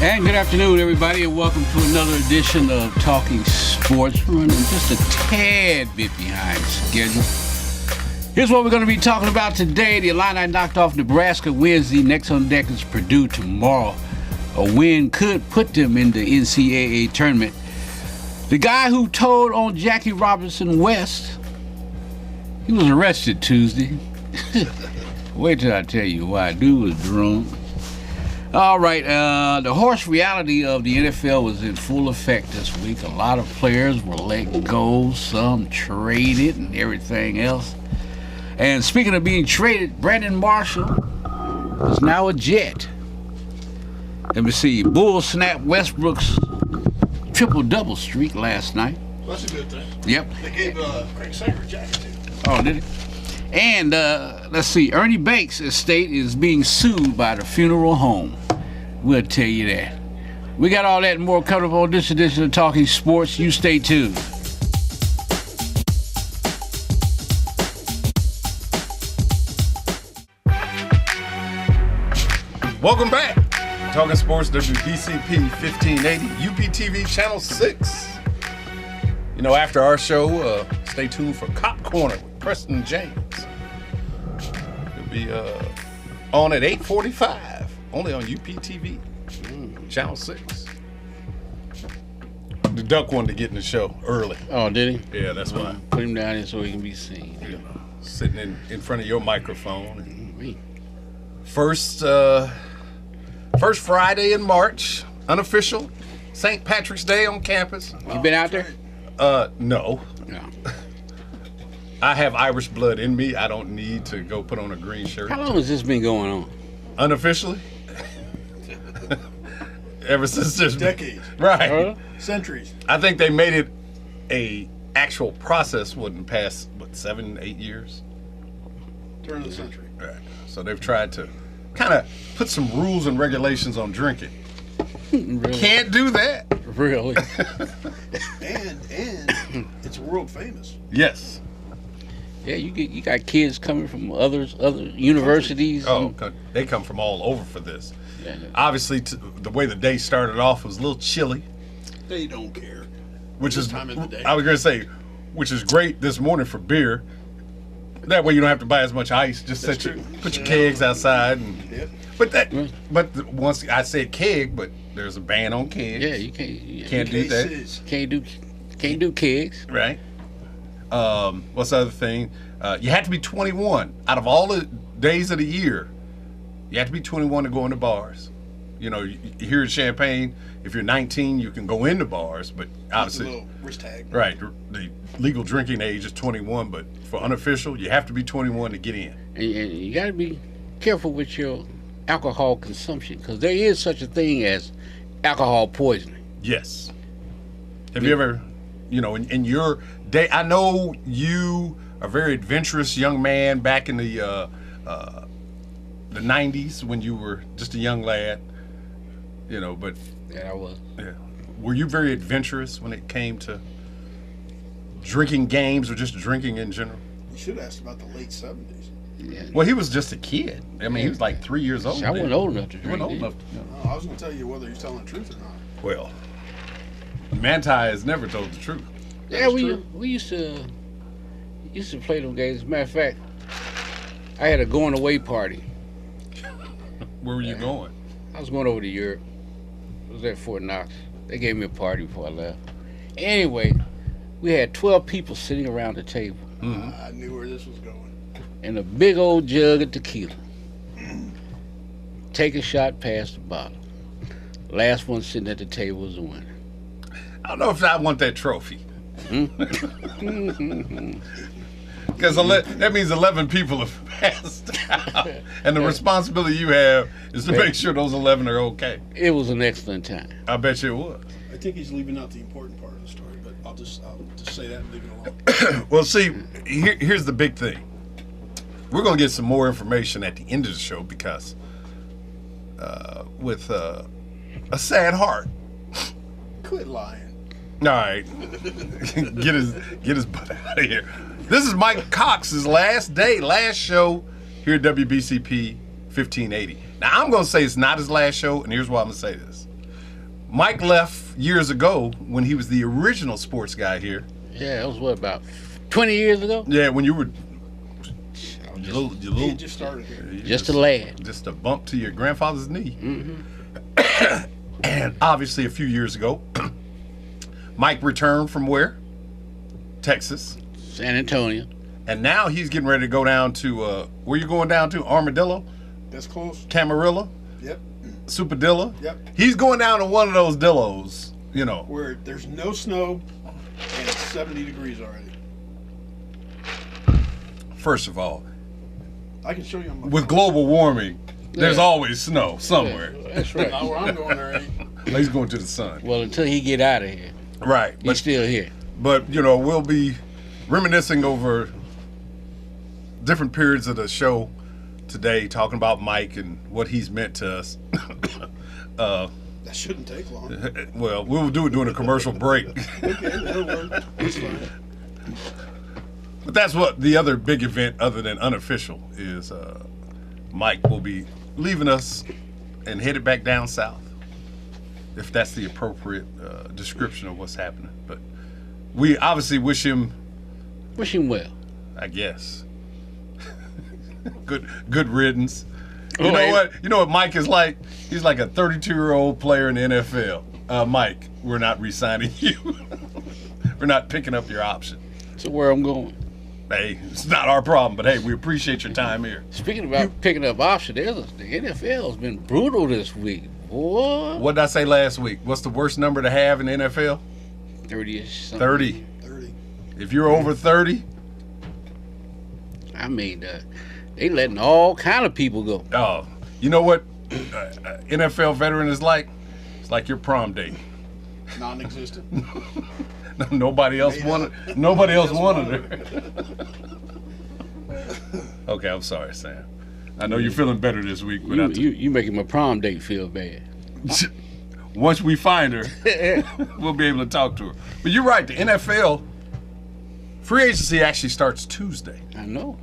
And good afternoon, everybody, and welcome to another edition of Talking Sports. We're running just a tad bit behind schedule. Here's what we're going to be talking about today. The Illini knocked off Nebraska Wednesday. Next on deck is Purdue tomorrow. A win could put them in the NCAA tournament. The guy who told on Jackie Robinson West, he was arrested Tuesday. Wait till I tell you why. Dude was drunk. All right, the harsh reality of the NFL was in full effect this week. A lot of players were let go, some traded and everything else. And speaking of being traded, Brandon Marshall is now a Jet. Let me see, Bulls snapped Westbrook's triple-double streak last night. Well, that's a good thing. Yep. They gave Craig Sager a jacket, too. Oh, did it? And let's see, Ernie Banks' estate is being sued by the funeral home. We'll tell you that. We got all that and more coming up on this edition of Talking Sports. You stay tuned. Welcome back. Talking Sports, WBCP 1580, UPTV Channel 6. You know, after our show, stay tuned for Cop Corner with Preston James. It'll be on at 8:45, only on UPTV Channel 6. The Duck wanted to get in the show early. Oh, did he? Yeah, that's why. Put him down here so he can be seen. You know, sitting in front of your microphone. First Friday in March, unofficial St. Patrick's Day on campus. You been out there? No. No. I have Irish blood in me. I don't need to go put on a green shirt. How long has this been going on? Unofficially? Ever since there's Decades. Right. Centuries. I think they made it a actual process wouldn't pass, 7, 8 years? Turn of the century. Right. So they've tried to kind of put some rules and regulations on drinking. Really? Can't do that. Really? And it's world famous. Yes. Yeah, you got kids coming from other universities. Oh, they come from all over for this. Yeah. Obviously, the way the day started off was a little chilly. They don't care. Which This is time of the day. I was going to say, which is great this morning for beer. That way you don't have to buy as much ice. Just That's put your kegs outside. And, Yep. but once I said keg, but there's a ban on kegs. Yeah, you can't. Can't do that. Cases. Can't do kegs. Right. What's the other thing? You have to be 21 out of all the days of the year. You have to be 21 to go into bars. You know, here in Champaign, if you're 19, you can go into bars, but obviously, a little wrist tag. right, the legal drinking age is 21, but for unofficial, you have to be 21 to get in. And you got to be careful with your alcohol consumption because there is such a thing as alcohol poisoning. Yes. Have you ever, in your day, I know you are a very adventurous young man back in the 90s when you were just a young lad, but Yeah, I was. yeah. Were you very adventurous when it came to drinking games or just drinking in general? You should have asked about the late 70s. Yeah. Well, he was just a kid. I mean, he was like 3 years old. I wasn't old enough to He drink. wasn't old then. enough to. No, I was going to tell you whether you're telling the truth or not. Well, Manti has never told the truth. Yeah, That's we true. used to play them games. As a matter of fact, I had a going away party. Where were you going? I was going over to Europe. I was at Fort Knox. They gave me a party before I left. Anyway, we had 12 people sitting around the table I knew where this was going. and a big old jug of tequila. Take a shot past the bottle. Last one sitting at the table was the winner. I don't know if I want that trophy. Because that means 11 people have passed out. And the responsibility you have is to make sure those 11 are okay. It was an excellent time. I bet you it was. I think he's leaving out the important part of the story, but I'll just say that and leave it alone. Well, see, here's the big thing. We're going to get some more information at the end of the show because with a sad heart. Quit lying. All right. get his butt out of here. This is Mike Cox's last show here at WBCP 1580. Now, I'm going to say it's not his last show, and here's why I'm going to say this. Mike left years ago when he was the original sports guy here. Yeah, that was what, about 20 years ago? Yeah, when you were He just started here. Just a lad. Just a bump to your grandfather's knee. Mm-hmm. And obviously a few years ago, Mike returned from where? Texas. San Antonio. And now he's getting ready to go down to, where you going down to? Armadillo? That's close. Camarilla? Yep. Superdilla? Yep. He's going down to one of those dillos, you know. Where there's no snow and it's 70 degrees already. First of all, I can show you on my with phone. global warming, there's Yeah. always snow somewhere. Yeah, that's right. Not where I'm going there ain't. He's going to the sun. Well, until he get out of here, Right. he's But, still here. but, you know, we'll be reminiscing over different periods of the show today, talking about Mike and what he's meant to us. That shouldn't take long. Well, we'll do it during a commercial break. Okay, that'll work. That's fine. But that's what the other big event, other than unofficial, is Mike will be leaving us and headed back down south, if that's the appropriate description of what's happening. But we obviously wish him well. I guess. good riddance. You Oh, know hey. what? You know what Mike is like? He's like a 32-year-old player in the NFL. Mike, we're not re-signing you. We're not picking up your option. So where I'm going. Hey, it's not our problem, but hey, we appreciate your time here. Speaking about picking up options, the NFL has been brutal this week. Boy, What did I say last week? What's the worst number to have in the NFL? 30-ish. 30. 30. If you're over 30, I mean, they letting all kind of people go. oh, you know what NFL veteran is like? It's like your prom date. Non-existent. Nobody else Made wanted. up. Nobody else Nobody wanted else her. Okay, I'm sorry, Sam. I know you're feeling better this week, but You making my prom date feel bad. once we find her, we'll be able to talk to her. But you're right. The NFL free agency actually starts Tuesday, I know.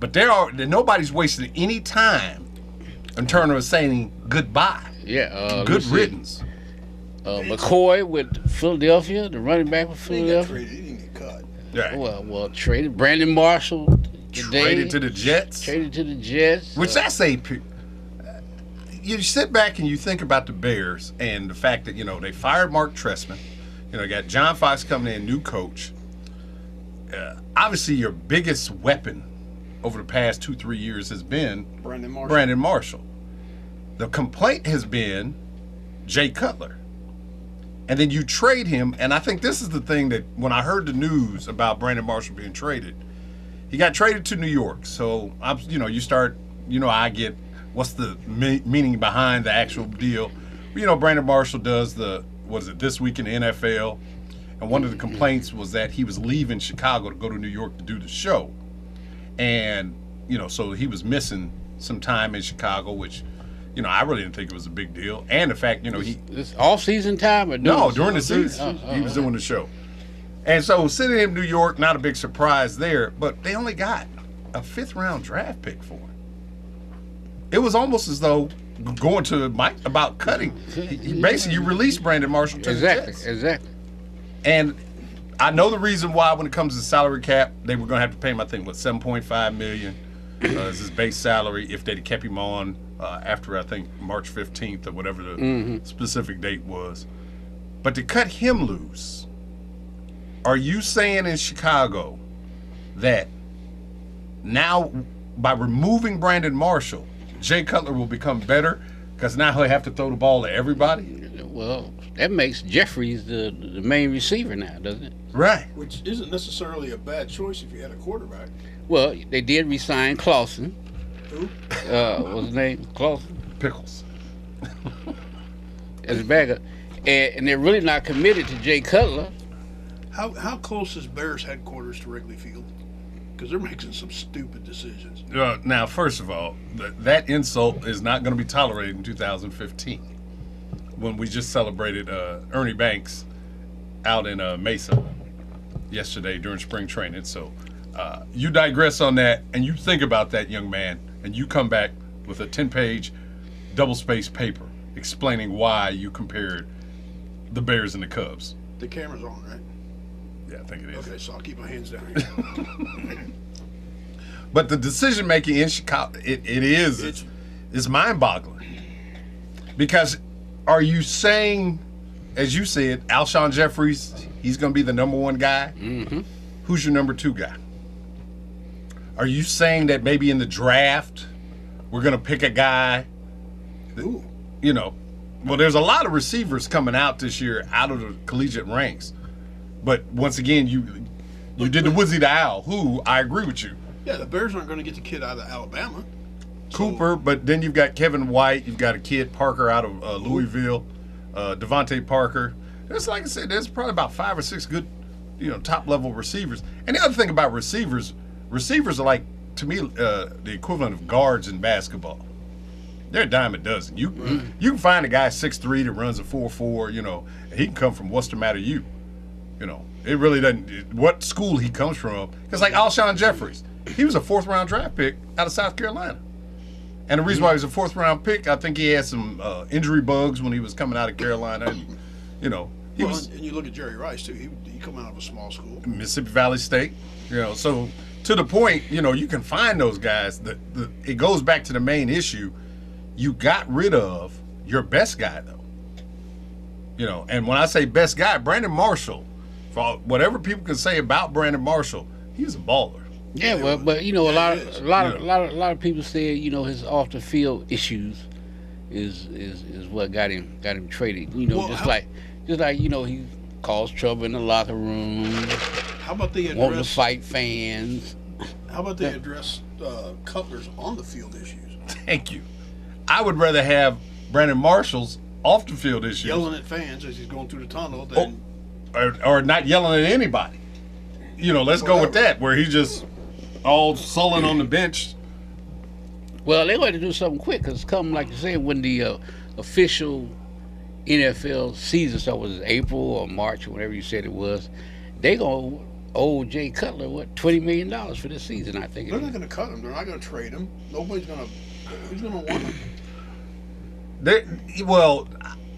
but nobody's wasting any time in terms of saying goodbye. Yeah. Good riddance. McCoy with Philadelphia, the running back with He got Philadelphia. traded. He didn't get cut. Right. Well, traded Brandon Marshall today. Traded to the Jets. Traded to the Jets. Which that's you sit back and you think about the Bears and the fact that, they fired Mark Trestman. You got John Fox coming in, new coach. Obviously, your biggest weapon over the past 2-3 years has been Brandon Marshall. The complaint has been Jay Cutler. And then you trade him, and I think this is the thing that when I heard the news about Brandon Marshall being traded, he got traded to New York. So, you start, I get what's the meaning behind the actual deal. Brandon Marshall does This Week in the NFL. And one of the complaints was that he was leaving Chicago to go to New York to do the show. And, so he was missing some time in Chicago, which, I really didn't think it was a big deal. And the fact, This off-season time? Or during the season, he was doing the show. And so sitting in New York, not a big surprise there, but they only got a 5th-round draft pick for him. It was almost as though going to Mike about cutting. You released Brandon Marshall to the Jets. Exactly. And I know the reason why when it comes to salary cap, they were going to have to pay him, I think, $7.5 million as his base salary if they'd kept him on after, I think, March 15th or whatever the specific date was. But to cut him loose, are you saying in Chicago that now by removing Brandon Marshall, Jay Cutler will become better because now he'll have to throw the ball to everybody? Well, that makes Jeffries the main receiver now, doesn't it? Right. Which isn't necessarily a bad choice if you had a quarterback. Well, they did re-sign Clausen. Who? What's his name? Clausen? Pickles. As a backup. And they're really not committed to Jay Cutler. How close is Bears headquarters to Wrigley Field? Because they're making some stupid decisions. Now, first of all, that insult is not going to be tolerated in 2015 when we just celebrated Ernie Banks out in Mesa yesterday during spring training. So you digress on that, and you think about that, young man, and you come back with a 10-page double-spaced paper explaining why you compared the Bears and the Cubs. The camera's on, right? Yeah, I think it is. Okay, so I'll keep my hands down here. But the decision making in Chicago, it's mind-boggling. Because are you saying, as you said, Alshon Jeffries, he's going to be the number one guy? Mm-hmm. Who's your number two guy? Are you saying that maybe in the draft we're going to pick a guy? Ooh. You know, well, there's a lot of receivers coming out this year out of the collegiate ranks. But once again, you did the Woodsy the Owl, who I agree with you. Yeah, the Bears aren't going to get the kid out of Alabama. Cooper, but then you've got Kevin White, you've got a kid, Parker, out of Louisville, Devontae Parker. There's, like I said, there's probably about 5 or 6 good, top-level receivers. And the other thing about receivers are like, to me, the equivalent of guards in basketball. They're a dime a dozen. You can find a guy 6'3" that runs a 4.4, he can come from what's the matter you. It really doesn't, what school he comes from. It's like Alshon Jeffries. He was a 4th-round draft pick out of South Carolina. And the reason why he was a 4th-round pick, I think he had some injury bugs when he was coming out of Carolina. And, he was. And you look at Jerry Rice, too. He come out of a small school. Mississippi Valley State. So to the point, you can find those guys. It goes back to the main issue. You got rid of your best guy, though. And when I say best guy, Brandon Marshall, for whatever people can say about Brandon Marshall, he's a baller. Yeah, well, but a lot of people said his off the field issues is what got him traded. Just like he caused trouble in the locker room. How about they address wanting to fight fans? How about they address Cutler's on the field issues? Thank you. I would rather have Brandon Marshall's off the field issues yelling at fans as he's going through the tunnel than or not yelling at anybody. Let's go with that, where he's just all sullen on the bench. Well, they're going to do something quick because come, like you said, when the official NFL season started, was it April or March or whatever you said it was, they going to owe Jay Cutler, $20 million for this season, I think. They're not going to cut him. They're not going to trade him. Nobody's going to. Who's going to want him?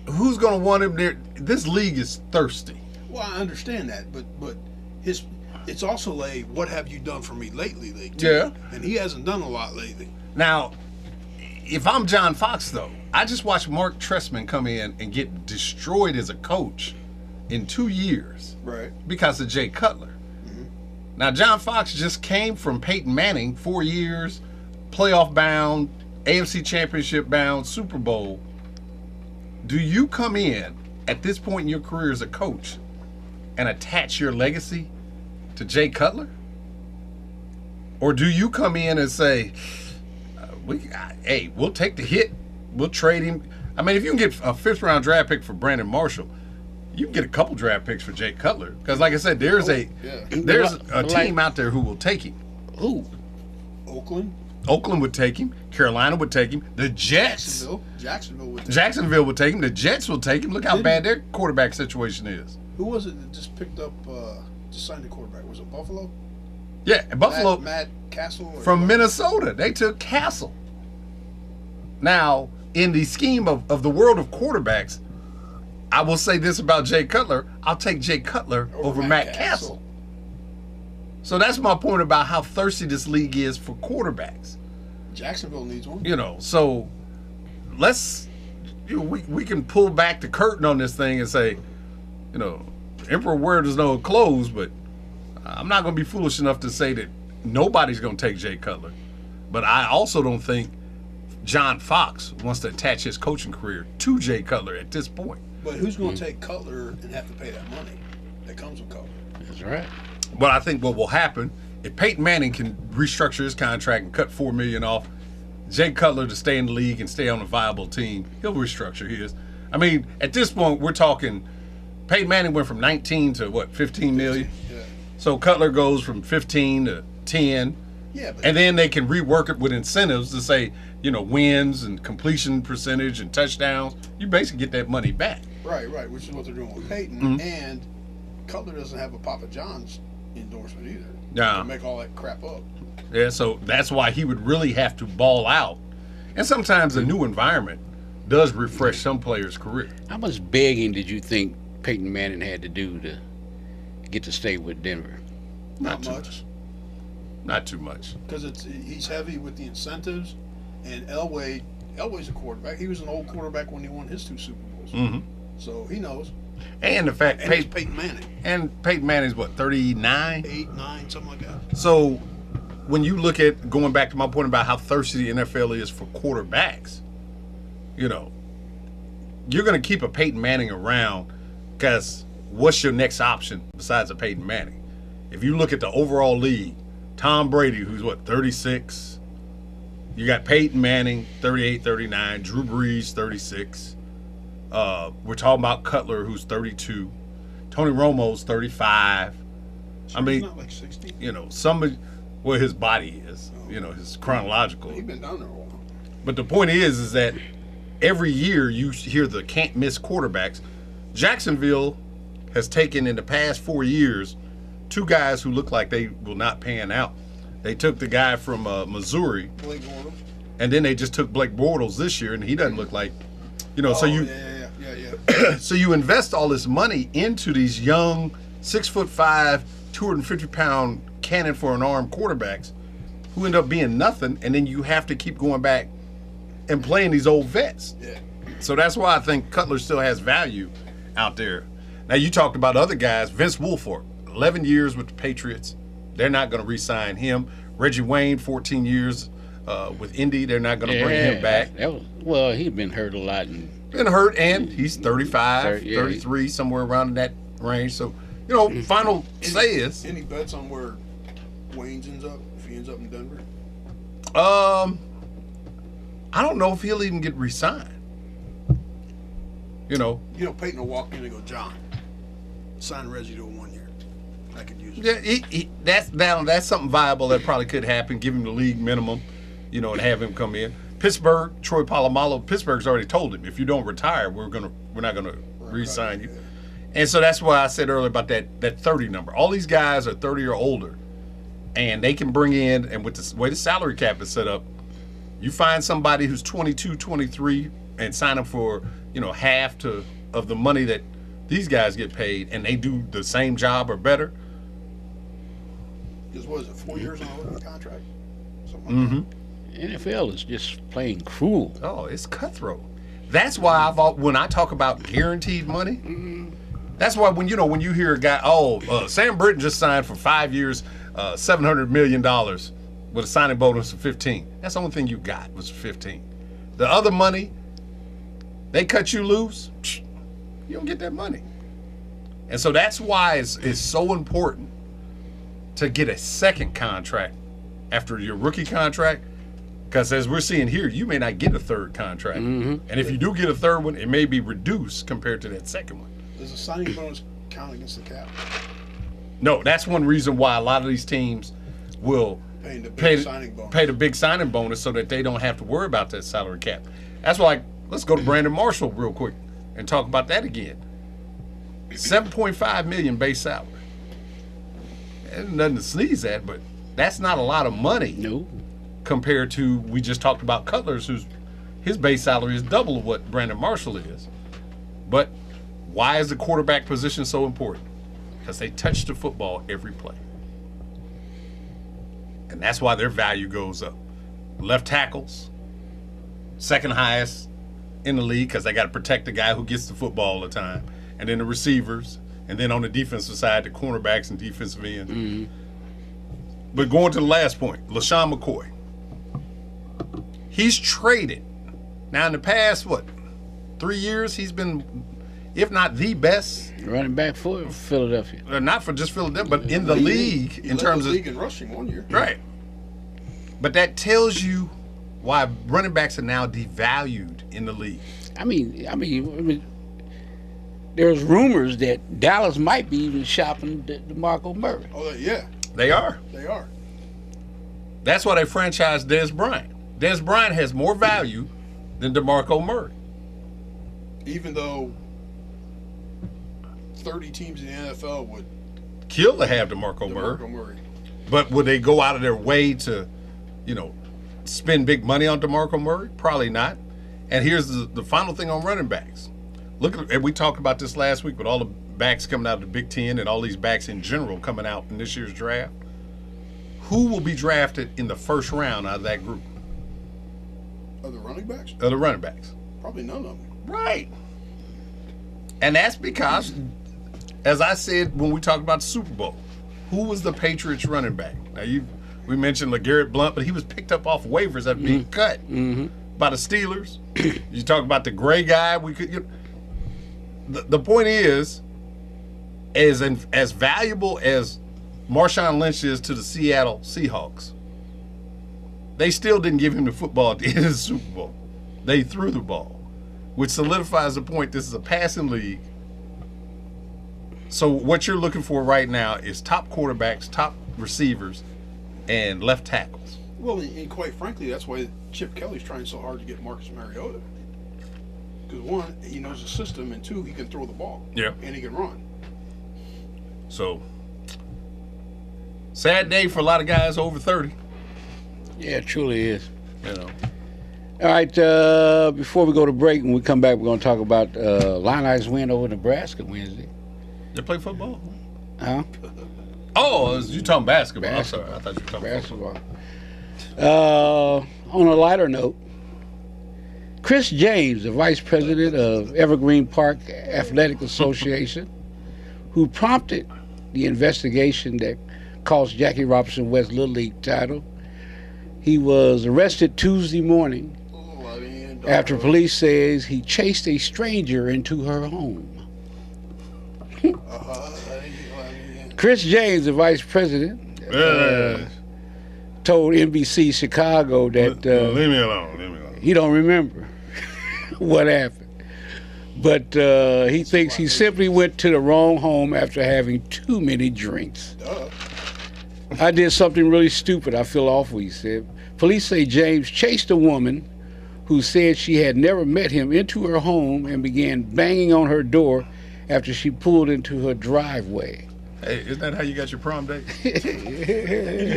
Who's going to want him? This league is thirsty. Well, I understand that, but it's also what have you done for me lately league, too. Yeah. And he hasn't done a lot lately. Now, if I'm John Fox, though, I just watched Mark Trestman come in and get destroyed as a coach in 2 years. Right. Because of Jay Cutler. Mm-hmm. Now, John Fox just came from Peyton Manning, 4 years, playoff bound, AFC Championship bound, Super Bowl. Do you come in at this point in your career as a coach and attach your legacy to Jay Cutler? Or do you come in and say, we'll take the hit, we'll trade him? I mean, if you can get a 5th-round draft pick for Brandon Marshall, you can get a couple draft picks for Jay Cutler. Because, like I said, there's a team out there who will take him. Who? Oakland would take him. Carolina would take him. The Jets. Jacksonville would take him. The Jets will take him. Look how bad their quarterback situation is. Who was it that just picked up, just signed the quarterback? Was it Buffalo? Yeah, Buffalo. Matt Castle? From Minnesota. They took Castle. Now, in the scheme of the world of quarterbacks, I will say this about Jay Cutler. I'll take Jay Cutler over Matt Castle. So that's my point about how thirsty this league is for quarterbacks. Jacksonville needs one. So let's, we can pull back the curtain on this thing and say, Emperor wears no clothes, but I'm not going to be foolish enough to say that nobody's going to take Jay Cutler. But I also don't think John Fox wants to attach his coaching career to Jay Cutler at this point. But who's going to take Cutler and have to pay that money that comes with Cutler? That's right. But I think what will happen, if Peyton Manning can restructure his contract and cut $4 million off, Jay Cutler to stay in the league and stay on a viable team, he'll restructure his. I mean, at this point, we're talking Peyton Manning went from 19 to 15 million? Yeah. So Cutler goes from 15 to 10. Yeah, and then they can rework it with incentives to say, wins and completion percentage and touchdowns. You basically get that money back. Right, which is what they're doing with Peyton. Mm-hmm. And Cutler doesn't have a Papa John's endorsement either. Yeah. To make all that crap up. Yeah, so that's why he would really have to ball out. And sometimes a new environment does refresh some players' career. How much begging did you think Peyton Manning had to do to get to stay with Denver? Not much. Not too much. Because he's heavy with the incentives, and Elway's a quarterback. He was an old quarterback when he won his 2 Super Bowls. Mm-hmm. So he knows. And the fact Peyton Manning. And Peyton Manning's what, 39? 8, 9, something like that. So when you look at, going back to my point about how thirsty the NFL is for quarterbacks, you know, you're going to keep a Peyton Manning around because what's your next option besides a Peyton Manning? If you look at the overall league, Tom Brady, who's what, 36? You got Peyton Manning, 38, 39. Drew Brees, 36. We're talking about Cutler, who's 32. Tony Romo's 35. So he's not like 60? You know, well, his body is, you know, his chronological. He's been down there a while. But the point is that every year you hear the can't miss quarterbacks. Jacksonville has taken in the past 4 years 2 guys who look like they will not pan out. They took the guy from Missouri, Blake Bortles, and then they just took Blake Bortles this year, and he doesn't look like, you know. So you invest all this money into these young 6'5", 250-pound cannon for an arm quarterbacks who end up being nothing, and then you have to keep going back and playing these old vets. Yeah. So that's why I think Cutler still has value out there. Now, you talked about other guys. Vince Wilfork, 11 years with the Patriots. They're not going to re-sign him. Reggie Wayne, 14 years with Indy. They're not going to bring him back. He'd been hurt a lot. Been hurt, and he's 35, 33, somewhere around in that range. So, you know, final say is. Any bets on where Wayne ends up, if he ends up in Denver? I don't know if he'll even get re-signed. You know, Peyton will walk in and go, John, sign Reggie to a 1 year. I could use yeah, it. that's something viable that probably could happen. Give him the league minimum, you know, and have him come in. Pittsburgh, Troy Polamalu, Pittsburgh's already told him, if you don't retire, we're not gonna re-sign you. And so that's why I said earlier about that 30 number. All these guys are 30 or older, and they can bring in, and with the way the salary cap is set up, you find somebody who's 22, 23, and sign them for, you know, half of the money that these guys get paid, and they do the same job or better. Because what is it, 4 years on a contract? Something like that. NFL is just plain cruel. Oh, it's cutthroat. That's why when I talk about guaranteed money, that's why when you hear a guy, Sam Britton just signed for 5 years, $700 million with a signing bonus of 15. That's the only thing you got was 15. The other money, they cut you loose, you don't get that money. And so that's why it's so important to get a second contract after your rookie contract. Because as we're seeing here, you may not get a third contract. And if you do get a third one, it may be reduced compared to that second one. Does a signing bonus count against the cap? No, that's one reason why a lot of these teams will Pay the big signing bonus so that they don't have to worry about that salary cap. That's why, let's go to Brandon Marshall real quick and talk about that again. $7.5 million base salary. There's nothing to sneeze at, but that's not a lot of money. No. Compared to, we just talked about Cutler's, his base salary is double of what Brandon Marshall is. But why is the quarterback position so important? Because they touch the football every play. And that's why their value goes up. Left tackles, second highest in the league because they got to protect the guy who gets the football all the time. And then the receivers. And then on the defensive side, the cornerbacks and defensive ends. But going to the last point, LaShawn McCoy. He's traded. Now, in the past, 3 years, he's been, if not the best running back for Philadelphia. Not for just Philadelphia, but in the league in terms of league in rushing 1 year. Right. But that tells you why running backs are now devalued in the league. I mean, there's rumors that Dallas might be even shopping DeMarco Murray. Oh, yeah. They are. They are. That's why they franchised Dez Bryant. Dez Bryant has more value than DeMarco Murray. Even though 30 teams in the NFL would kill to have DeMarco Murray. But would they go out of their way to, spend big money on DeMarco Murray? Probably not. And here's the final thing on running backs. And we talked about this last week with all the backs coming out of the Big Ten and all these backs in general coming out in this year's draft. Who will be drafted in the first round out of that group? Of the running backs? Of the running backs. Probably none of them. Right. And that's because, as I said when we talked about the Super Bowl, who was the Patriots running back? Now, we mentioned LeGarrette Blount, but he was picked up off waivers after being cut by the Steelers. You talk about the gray guy. The point is, as valuable as Marshawn Lynch is to the Seattle Seahawks, they still didn't give him the football at the end of the Super Bowl. They threw the ball, which solidifies the point this is a passing league. So what you're looking for right now is top quarterbacks, top receivers, and left tackles. Well, and quite frankly, that's why Chip Kelly's trying so hard to get Marcus Mariota. Because one, he knows the system, and two, he can throw the ball. Yeah. And he can run. So, sad day for a lot of guys over 30. Yeah, it truly is. You know. All right, before we go to break, when we come back, we're going to talk about Illini's win over Nebraska Wednesday. They play football? Huh? Oh, you talking basketball. I'm sorry. I thought you were talking basketball. On a lighter note, Chris James, the vice president of Evergreen Park Athletic Association, who prompted the investigation that cost Jackie Robinson West Little League title, he was arrested Tuesday morning after police says he chased a stranger into her home. Chris James, the vice president, told NBC Chicago that leave me alone. He don't remember what happened. But he thinks he simply went to the wrong home after having too many drinks. I did something really stupid. I feel awful, he said. Police say James chased a woman who said she had never met him into her home and began banging on her door after she pulled into her driveway. Hey, isn't that how you got your prom date? He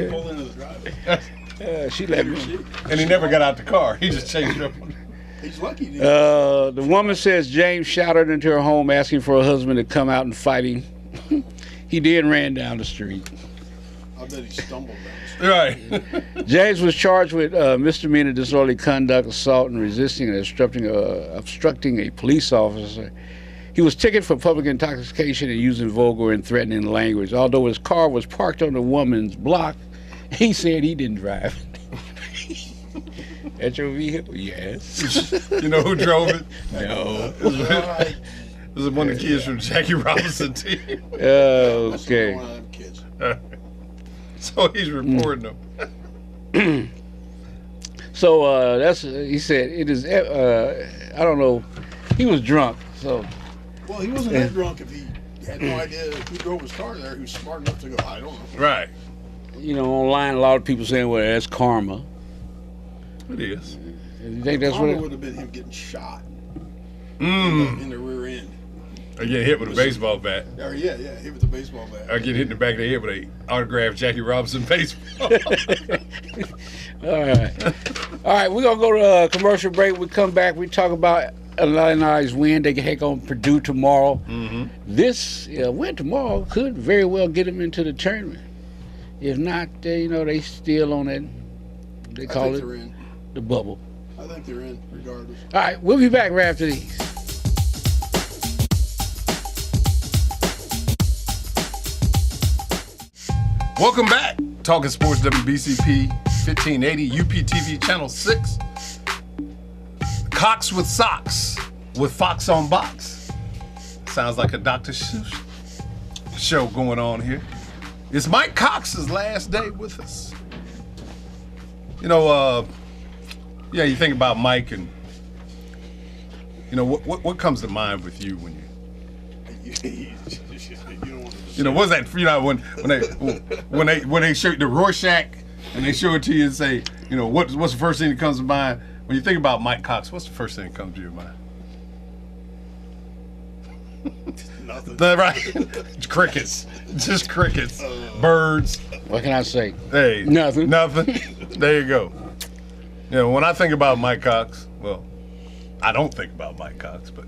pulled into the driveway. She let me. And he never got out the car. He just chased her. He's lucky. The woman says James shouted into her home asking for her husband to come out and fight him. He then ran down the street. I bet he stumbled down the street. Right. James was charged with misdemeanor disorderly conduct, assault, and resisting and obstructing a police officer. He was ticketed for public intoxication and using vulgar and threatening language. Although his car was parked on the woman's block, he said he didn't drive it. At your vehicle? Yes. You know who drove it? No. It was one of the kids from Jackie Robinson team. Okay. One of them kids. So he's reporting them. So he said it is. I don't know. He was drunk. So. Well, he wasn't that drunk if he had no idea who drove his car there. He was smart enough to go, I don't know. Right. You know, online a lot of people saying, well, that's karma. It is. You think that's karma what? Would have been him getting shot in the rear end. Or get hit with a baseball bat. Or yeah, hit with a baseball bat. Or get hit in the back of the head with a autographed Jackie Robinson baseball. All right. We're gonna go to a commercial break. We come back. We talk about Illini's win. They can heck on Purdue tomorrow. Mm-hmm. This win tomorrow could very well get them into the tournament. If not, they still on that. They call it the bubble. I think they're in, regardless. All right, we'll be back right after these. Welcome back. Talking Sports WBCP 1580 UPTV Channel 6. Cox with Socks with Fox on Box. Sounds like a Dr. Seuss show going on here. It's Mike Cox's last day with us. You think about Mike and, what comes to mind with you when you don't want to what's that? When they show the Rorschach and they show it to you and say, what's the first thing that comes to mind when you think about Mike Cox? What's the first thing that comes to your mind? Nothing. Right? Crickets, just crickets, birds. What can I say? Hey, nothing. There you go. When I think about Mike Cox, well, I don't think about Mike Cox, but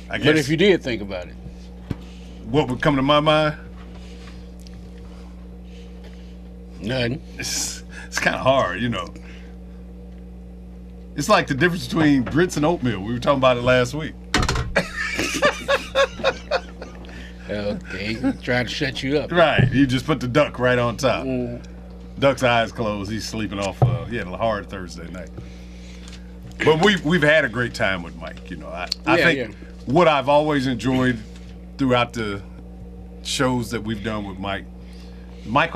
I guess. But if you did think about it, what would come to my mind? nothing. It's kind of hard, you know. It's like the difference between grits and oatmeal. We were talking about it last week. Okay, trying to shut you up. Right. You just put the duck right on top. Duck's eyes closed. He's sleeping off. He had a hard Thursday night. But we've had a great time with Mike. You know, I think what I've always enjoyed throughout the shows that we've done with Mike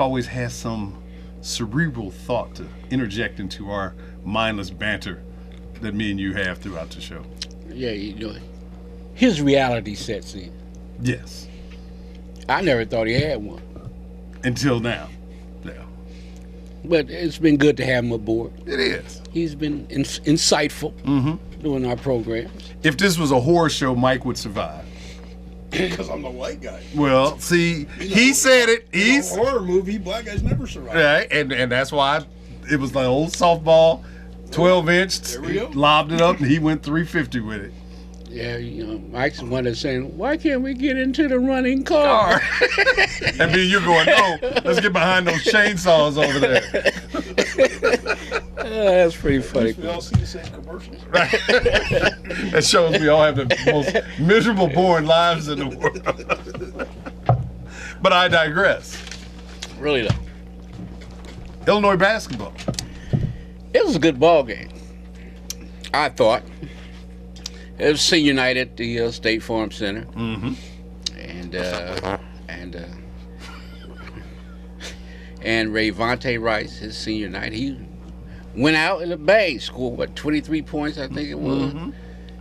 always has some cerebral thought to interject into our mindless banter that me and you have throughout the show. Yeah, you know, his reality sets in. Yes. I never thought he had one. Until now. Yeah. But it's been good to have him aboard. It is. He's been insightful doing our programs. If this was a horror show, Mike would survive. Because I'm the white guy. Well, see, he said it. He's a horror movie. Black guys never survive. Right, and that's why it was like old softball, 12-inch. There we go. Lobbed it up, and he went 350 with it. Yeah, you know, Mike's the one that's saying, why can't we get into the running car? And me and you going, no, let's get behind those chainsaws over there. That's pretty funny. We all see the same commercials. Right. That shows we all have the most miserable, boring lives in the world. But I digress. Really, though. Illinois basketball. It was a good ball game, I thought. It was senior night at the State Farm Center, and Rayvonte Rice, his senior night, he went out in a bang, scored 23 points, I think it was,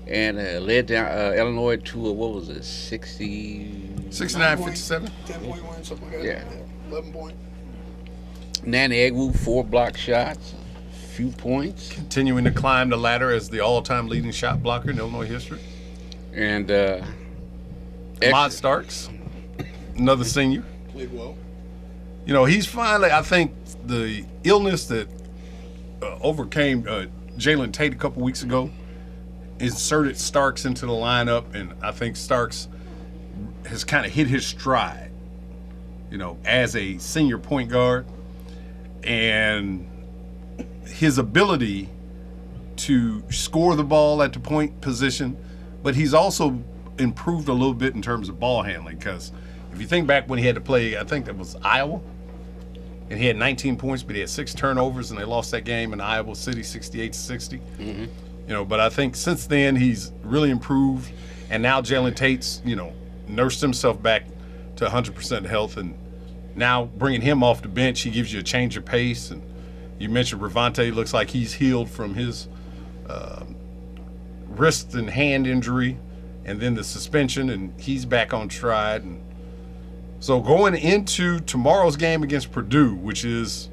and led down Illinois to what was it, 69-57, 10-point win, something like that. Yeah. 11 point. Nanny Egwu, 4 block shots. Few points. continuing to climb the ladder as the all-time leading shot blocker in Illinois history. And Ahmad Starks, another senior. Played well. You know, he's finally, I think, the illness that overcame Jalen Tate a couple weeks ago inserted Starks into the lineup, and I think Starks has kind of hit his stride, you know, as a senior point guard. And his ability to score the ball at the point position, but he's also improved a little bit in terms of ball handling, because if you think back when he had to play, I think that was Iowa, and he had 19 points, but he had 6 turnovers, and they lost that game in Iowa City 68-60. You know, but I think since then he's really improved, and now Jalen Tate's, you know, nursed himself back to 100% health, and now bringing him off the bench, he gives you a change of pace. And you mentioned Rayvonte looks like he's healed from his wrist and hand injury, and then the suspension, and he's back on stride. And so going into tomorrow's game against Purdue, which is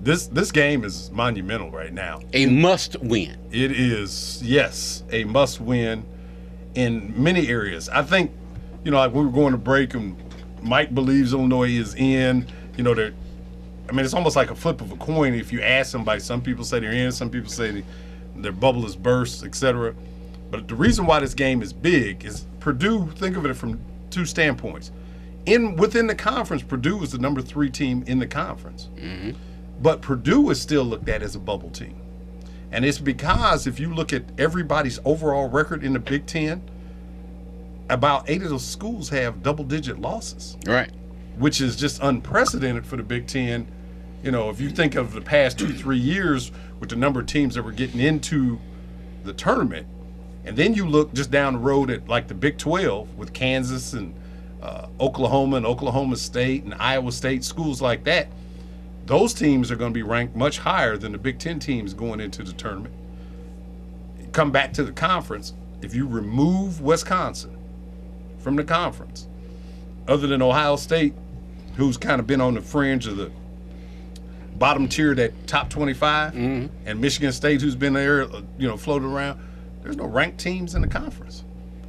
this game is monumental right now. a must win. It is, yes, a must win in many areas. I think, you know, like we were going to break, and Mike believes Illinois is in. You know, it's almost like a flip of a coin. If you ask somebody, some people say they're in, some people say their bubble is burst, etc. But the reason why this game is big is Purdue, think of it from 2 standpoints. Within the conference, Purdue is the number 3 team in the conference. But Purdue is still looked at as a bubble team. And it's because if you look at everybody's overall record in the Big Ten, about 8 of those schools have double-digit losses. Right. Which is just unprecedented for the Big Ten. You know, if you think of the past 2-3 years with the number of teams that were getting into the tournament, and then you look just down the road at like the Big 12 with Kansas and Oklahoma and Oklahoma State and Iowa State, schools like that, those teams are going to be ranked much higher than the Big Ten teams going into the tournament. Come back to the conference. If you remove Wisconsin from the conference, other than Ohio State, who's kind of been on the fringe of the bottom tier, that top 25, and Michigan State, who's been there, you know, floated around, there's no ranked teams in the conference.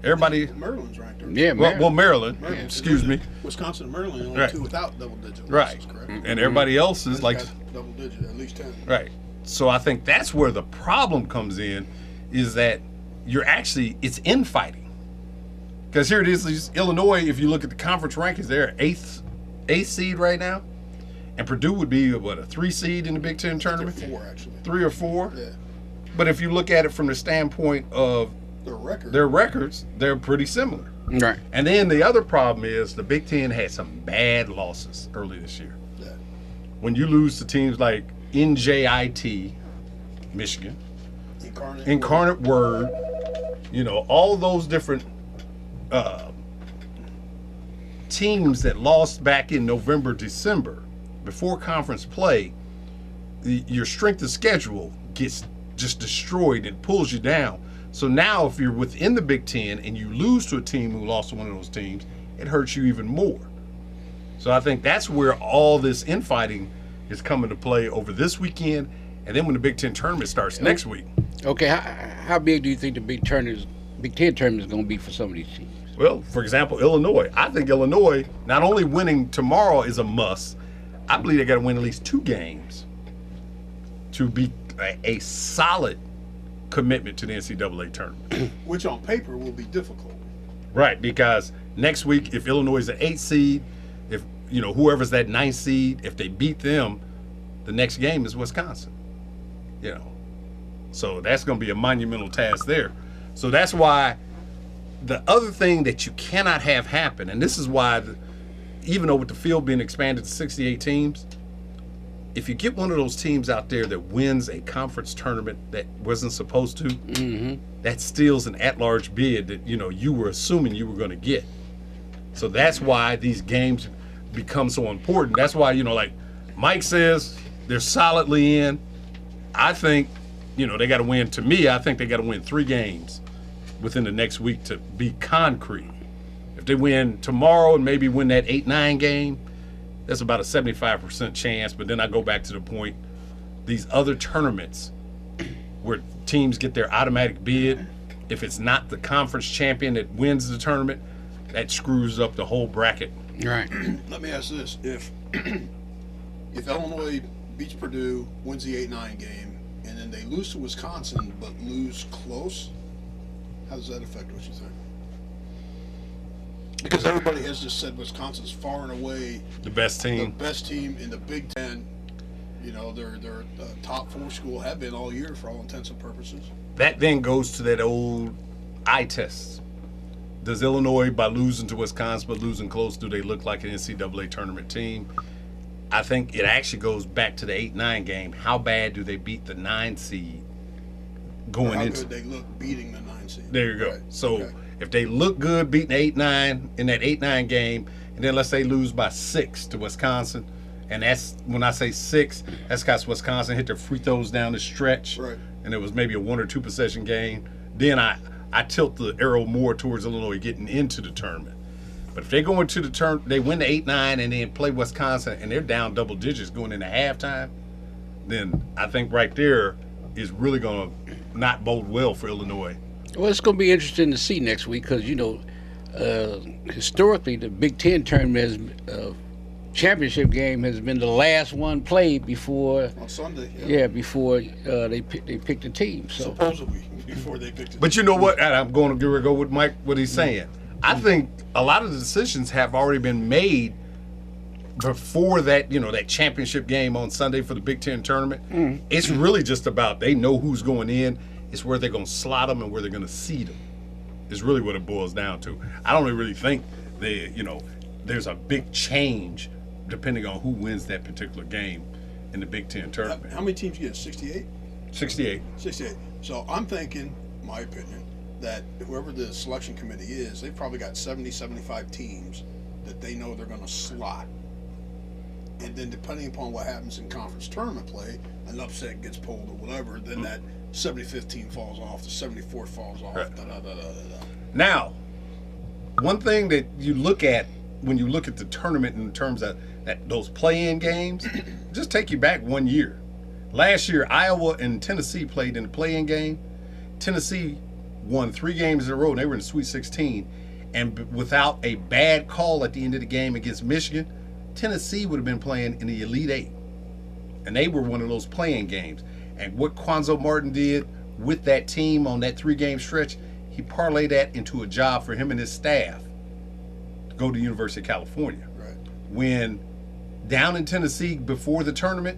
Everybody. Maryland's ranked. Yeah, Maryland. Maryland. Excuse me. Wisconsin and Maryland only Right. 2 without double digit. Right. Losses, correct? And everybody else is like. Got double digit, at least 10. Right. So I think that's where the problem comes in, is that it's infighting. Because here it is, Illinois, if you look at the conference rankings, they're eighth seed right now. And Purdue would be, a 3 seed in the Big Ten tournament? 4, actually. 3 or 4? Yeah. But if you look at it from the standpoint of their records, they're pretty similar. Right. And then the other problem is the Big Ten had some bad losses early this year. Yeah. When you lose to teams like NJIT, Michigan, Incarnate Word, all those different teams that lost back in November, December, before conference play, your strength of schedule gets just destroyed and pulls you down. So now if you're within the Big Ten and you lose to a team who lost to one of those teams, it hurts you even more. So I think that's where all this infighting is coming to play over this weekend, and then when the Big Ten tournament starts next week. Okay, how big do you think the Big Ten tournament is going to be for some of these teams? Well, for example, Illinois. I think Illinois, not only winning tomorrow is a must, I believe they got to win at least 2 games to be a solid commitment to the NCAA tournament. Which on paper will be difficult. Right, because next week, if Illinois is an 8 seed, if whoever's that 9th seed, if they beat them, the next game is Wisconsin. So that's going to be a monumental task there. So that's why the other thing that you cannot have happen, and this is why even though with the field being expanded to 68 teams, if you get one of those teams out there that wins a conference tournament that wasn't supposed to, that steals an at-large bid that you were assuming you were going to get. So that's why these games become so important. That's why like Mike says, they're solidly in. I think they got to win. To me, I think they got to win 3 games within the next week to be concrete. If they win tomorrow and maybe win that 8-9 game, that's about a 75% chance. But then I go back to the point, these other tournaments where teams get their automatic bid, if it's not the conference champion that wins the tournament, that screws up the whole bracket. Right. Let me ask this. If Illinois beats Purdue, wins the 8-9 game, and then they lose to Wisconsin but lose close, how does that affect what you think? Because everybody has just said Wisconsin's far and away the best team in the Big Ten. They're a top 4 school, have been all year for all intents and purposes. That then goes to that old eye test. Does Illinois, by losing to Wisconsin but losing close, do they look like an NCAA tournament team? I think it actually goes back to the 8-9 game. How bad do they beat the 9 seed going into? How good they look beating the 9 seed. There you go. Right. So if they look good beating 8-9 in that 8-9 game, and then let's say lose by 6 to Wisconsin, and that's when I say 6, that's because Wisconsin hit their free throws down the stretch, right, and it was maybe a 1 or 2 possession game. Then I tilt the arrow more towards Illinois getting into the tournament. But if they go into the tournament, they win the 8-9 and then play Wisconsin, and they're down double digits going into halftime, then I think right there is really going to not bode well for Illinois. Well, it's going to be interesting to see next week because, historically, the Big Ten tournament championship game has been the last one played before. On Sunday. Yeah, before they pick the team. So. Supposedly, before they picked the team. But you know what? And I'm going to go with Mike, what he's saying. I think a lot of the decisions have already been made before that, that championship game on Sunday for the Big Ten tournament. It's really just about they know who's going in. It's where they're going to slot them and where they're going to seed them. Is really what it boils down to. I don't really think there's a big change depending on who wins that particular game in the Big Ten tournament. How many teams you get? 68? 68. 68. So I'm thinking, my opinion, that whoever the selection committee is, they've probably got 70, 75 teams that they know they're going to slot. And then depending upon what happens in conference tournament play, an upset gets pulled or whatever, then that 75th team falls off, the 74th falls off, Right. da-da-da-da-da. Now, one thing that you look at when you look at the tournament in terms of those play-in games, just take you back 1 year. Last year, Iowa and Tennessee played in the play-in game. Tennessee won 3 games in a row, and they were in the Sweet 16. And without a bad call at the end of the game against Michigan, Tennessee would have been playing in the Elite Eight. And they were one of those play-in games. And what Quanzo Martin did with that team on that 3-game stretch, he parlayed that into a job for him and his staff to go to the University of California. Right. When down in Tennessee before the tournament,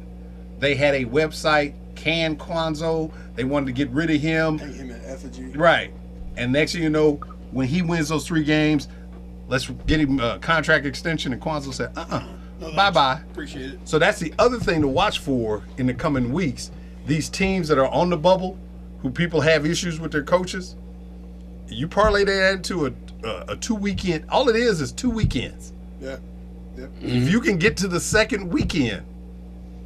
they had a website, Can Kwanzo. They wanted to get rid of him. Hang him in effigy. Right. And next thing you know, when he wins those 3 games, let's get him a contract extension. And Kwanzo said, No, bye-bye. Appreciate it. So that's the other thing to watch for in the coming weeks. These teams that are on the bubble, who people have issues with their coaches, you parlay that into a 2 weekend. All it is 2 weekends. Yeah. Yep. If you can get to the second weekend,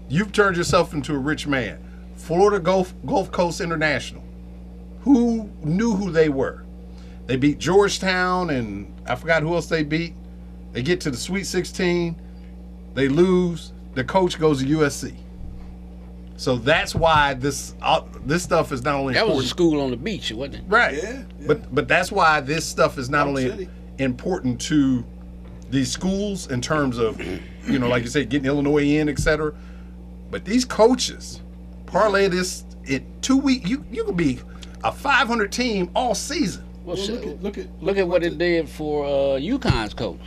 you've turned yourself into a rich man. Florida Gulf Coast International. Who knew who they were? They beat Georgetown, and I forgot who else they beat. They get to the Sweet 16. They lose. The coach goes to USC. So that's why this stuff is not only That important. was a school on the beach, wasn't it? Right. Yeah. But that's why this stuff is not Park only City. important to these schools in terms of, like you said, getting Illinois in, et cetera. But these coaches parlay this in 2 weeks. You could be a 500 team all season. Well, Well, look at what it did for UConn's coach.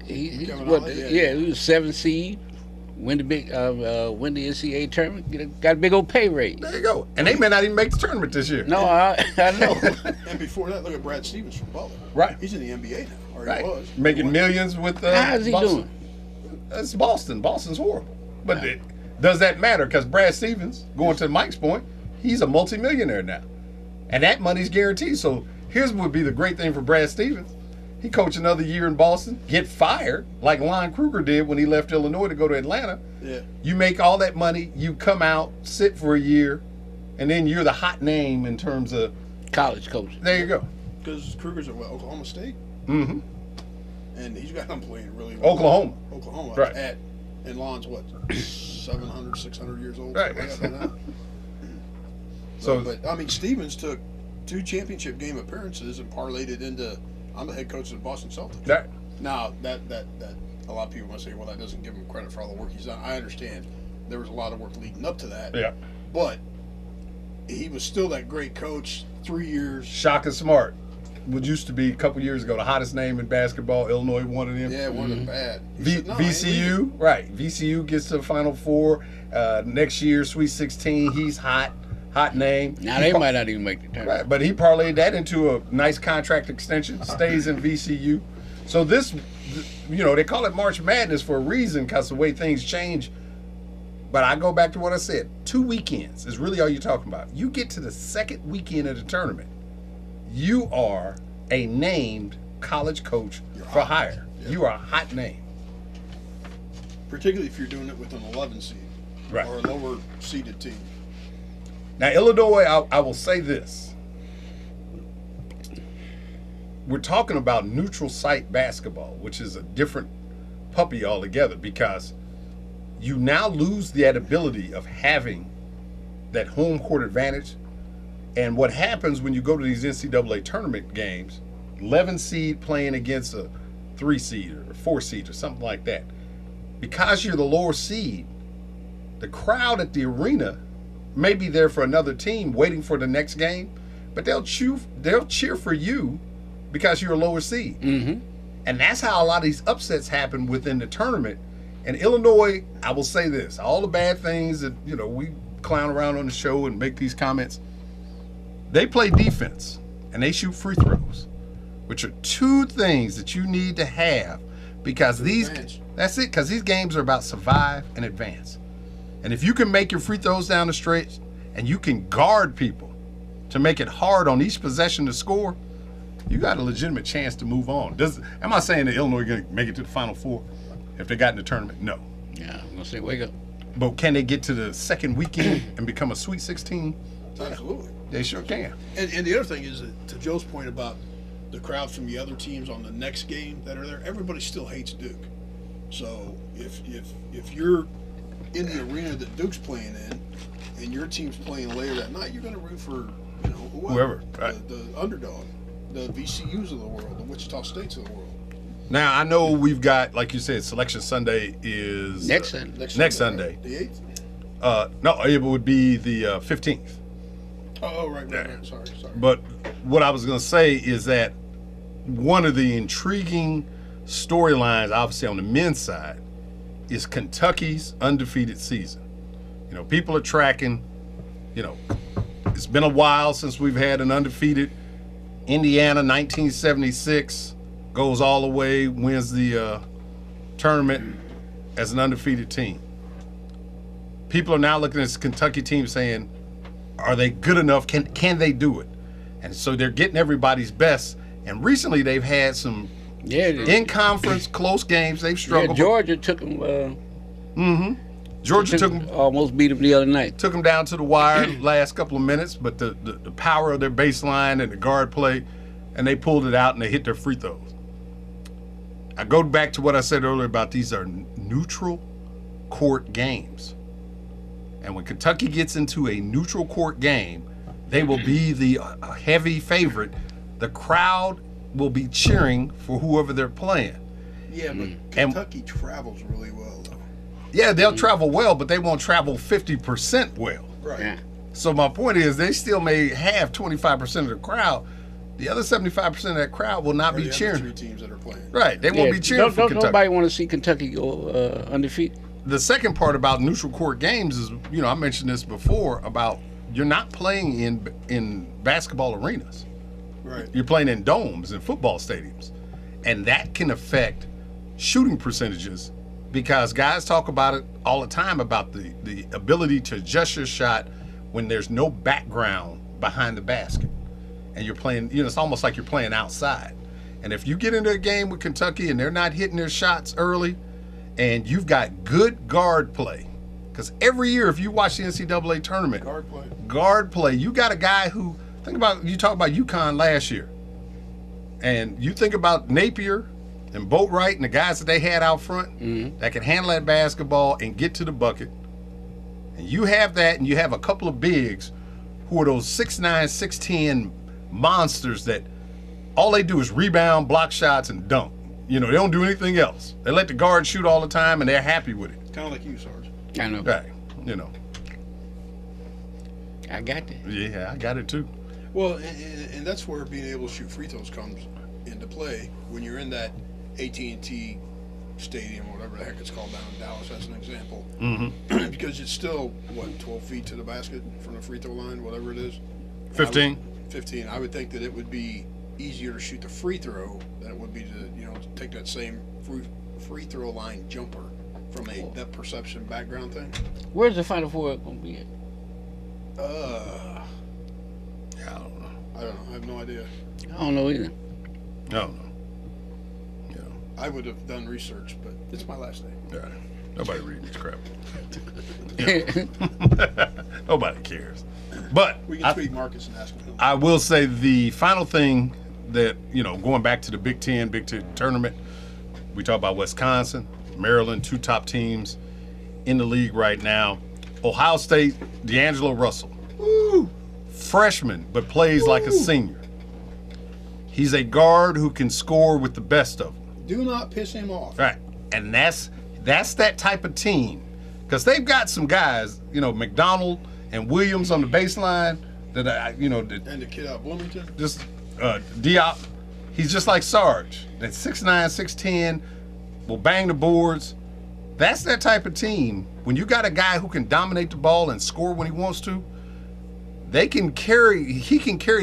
He's Kevin what? Ollie, yeah. Yeah, he was 7th seed. Win the NCAA tournament. Got a big old pay raise. There you go. And they may not even make the tournament this year. No, I know. And before that, look at Brad Stevens from Butler. Right. He's in the NBA now, or Right. he was. Making millions with How is he Boston. doing? That's Boston. Boston's horrible. But does that matter? Because Brad Stevens, going to Mike's point, he's a multimillionaire now. And that money's guaranteed. So here's what would be the great thing for Brad Stevens. He coach another year in Boston, get fired, like Lon Kruger did when he left Illinois to go to Atlanta. Yeah. You make all that money, you come out, sit for a year, and then you're the hot name in terms of, College coach. there you go. Because Kruger's at Oklahoma State, Mm-hmm. and he's got him playing really well. Oklahoma. Right. And Lon's what, 700, 600 years old? Right. something like that now? So, But I mean, Stevens took 2 championship game appearances and parlayed it into, I'm the head coach of the Boston Celtics. that, Now, that a lot of people must say, well, that doesn't give him credit for all the work he's done. I understand there was a lot of work leading up to that. yeah. But he was still that great coach, 3 years. Shaka Smart, which used to be a couple years ago the hottest name in basketball. Illinois wanted him. Yeah, it wasn't bad. He said, "No, I ain't leaving." VCU, right. VCU gets to the Final Four. Next year, Sweet 16, he's hot name. Now they might not even make the tournament. Right, but he parlayed that into a nice contract extension, stays in VCU. So this, they call it March Madness for a reason because the way things change. But I go back to what I said. 2 weekends is really all you're talking about. You get to the second weekend of the tournament, you are a named college coach for hire. Yeah. You are a hot name. Particularly if you're doing it with an 11 seed Right. or a lower seeded team. Now, Illinois, I will say this. We're talking about neutral site basketball, which is a different puppy altogether because you now lose that ability of having that home court advantage. And what happens when you go to these NCAA tournament games, 11 seed playing against a 3 seed or 4 seed or something like that, because you're the lower seed, the crowd at the arena may be there for another team waiting for the next game, but they'll cheer for you because you're a lower seed. Mm-hmm. And that's how a lot of these upsets happen within the tournament. And Illinois, I will say this, all the bad things that, we clown around on the show and make these comments, they play defense and they shoot free throws, which are 2 things that you need to have because that's it, because these games are about survive and advance. And if you can make your free throws down the stretch and you can guard people to make it hard on each possession to score, you got a legitimate chance to move on. Am I saying that Illinois is going to make it to the Final Four if they got in the tournament? No. Yeah, I'm going to say wake up. But can they get to the second weekend and become a Sweet 16? Absolutely. They sure can. And the other thing is, that, to Joe's point about the crowd from the other teams on the next game that are there, everybody still hates Duke. So if you're in the arena that Duke's playing in and your team's playing later that night, you're going to root for whoever, right. the underdog, the VCUs of the world, the Wichita States of the world. Now, I know we've got, like you said, Selection Sunday is Next Sunday. Next Sunday. Right? The 8th? No, it would be the 15th. Oh, right. Sorry. But what I was going to say is that one of the intriguing storylines, obviously on the men's side, is Kentucky's undefeated season. You know, people are tracking, you know, it's been a while since we've had an undefeated. Indiana, 1976, goes all the way, wins the tournament as an undefeated team. People are now looking at this Kentucky team saying, are they good enough? Can they do it? And so they're getting everybody's best. And recently they've had some in-conference close games. They've struggled. Yeah, Georgia took them. Georgia took them, almost beat them the other night. took them down to the wire last couple of minutes, but the power of their baseline and the guard play, and they pulled it out and they hit their free throws. I go back to what I said earlier about these are neutral court games. And when Kentucky gets into a neutral court game, they will be the heavy favorite. The crowd will be cheering for whoever they're playing. Yeah, but Kentucky travels really well, though. Yeah, they'll travel well, but they won't travel 50% well. Right. Yeah. So my point is they still may have 25% of the crowd. The other 75% of that crowd will not Or be the other cheering. three teams that are playing. Right, they won't be cheering for don't Kentucky. Nobody want to see Kentucky go undefeated. The second part about neutral court games is, you know, I mentioned this before about you're not playing in basketball arenas. Right. You're playing in domes and football stadiums. And that can affect shooting percentages because guys talk about it all the time about the ability to adjust your shot when there's no background behind the basket. And you're playing, you know, it's almost like you're playing outside. And if you get into a game with Kentucky and they're not hitting their shots early and you've got good guard play, because every year if you watch the NCAA tournament, guard play, you got a guy who, you talk about UConn last year, and you think about Napier and Boatwright and the guys that they had out front that can handle that basketball and get to the bucket. And you have that, and you have a couple of bigs who are those 6'9", 6'10" monsters that all they do is rebound, block shots, and dunk. You know, they don't do anything else. They let the guard shoot all the time, and they're happy with it. Kind of like you, Sarge. I know. Right, you know. I got that. Yeah, I got it too. Well, and that's where being able to shoot free throws comes into play when you're in that AT&T Stadium, or whatever the heck it's called down in Dallas, as an example. Because it's still, 12 feet to the basket from the free throw line, whatever it is? 15. 15. I would think that it would be easier to shoot the free throw than it would be to, take that same free throw line jumper from a depth perception background thing. Where's the Final Four going to be at? Yeah, I don't know. I don't know. I have no idea. I don't know either. I don't know. Yeah. I would have done research, but it's my last day. Yeah. Nobody reading this crap. Nobody cares. But We can tweet Marcus and ask him. I will say the final thing that, going back to the Big Ten tournament, we talk about Wisconsin, Maryland, two top teams in the league right now. Ohio State, D'Angelo Russell. Woo! Freshman, but plays like a senior. He's a guard who can score with the best of them. Do not piss him off. Right. And that's that type of team. Because they've got some guys, McDonald and Williams on the baseline that And the kid out of Bloomington. just Diop, he's just like Sarge. That 6'9", 6'10", will bang the boards. That's that type of team. When you got a guy who can dominate the ball and score when he wants to, he can carry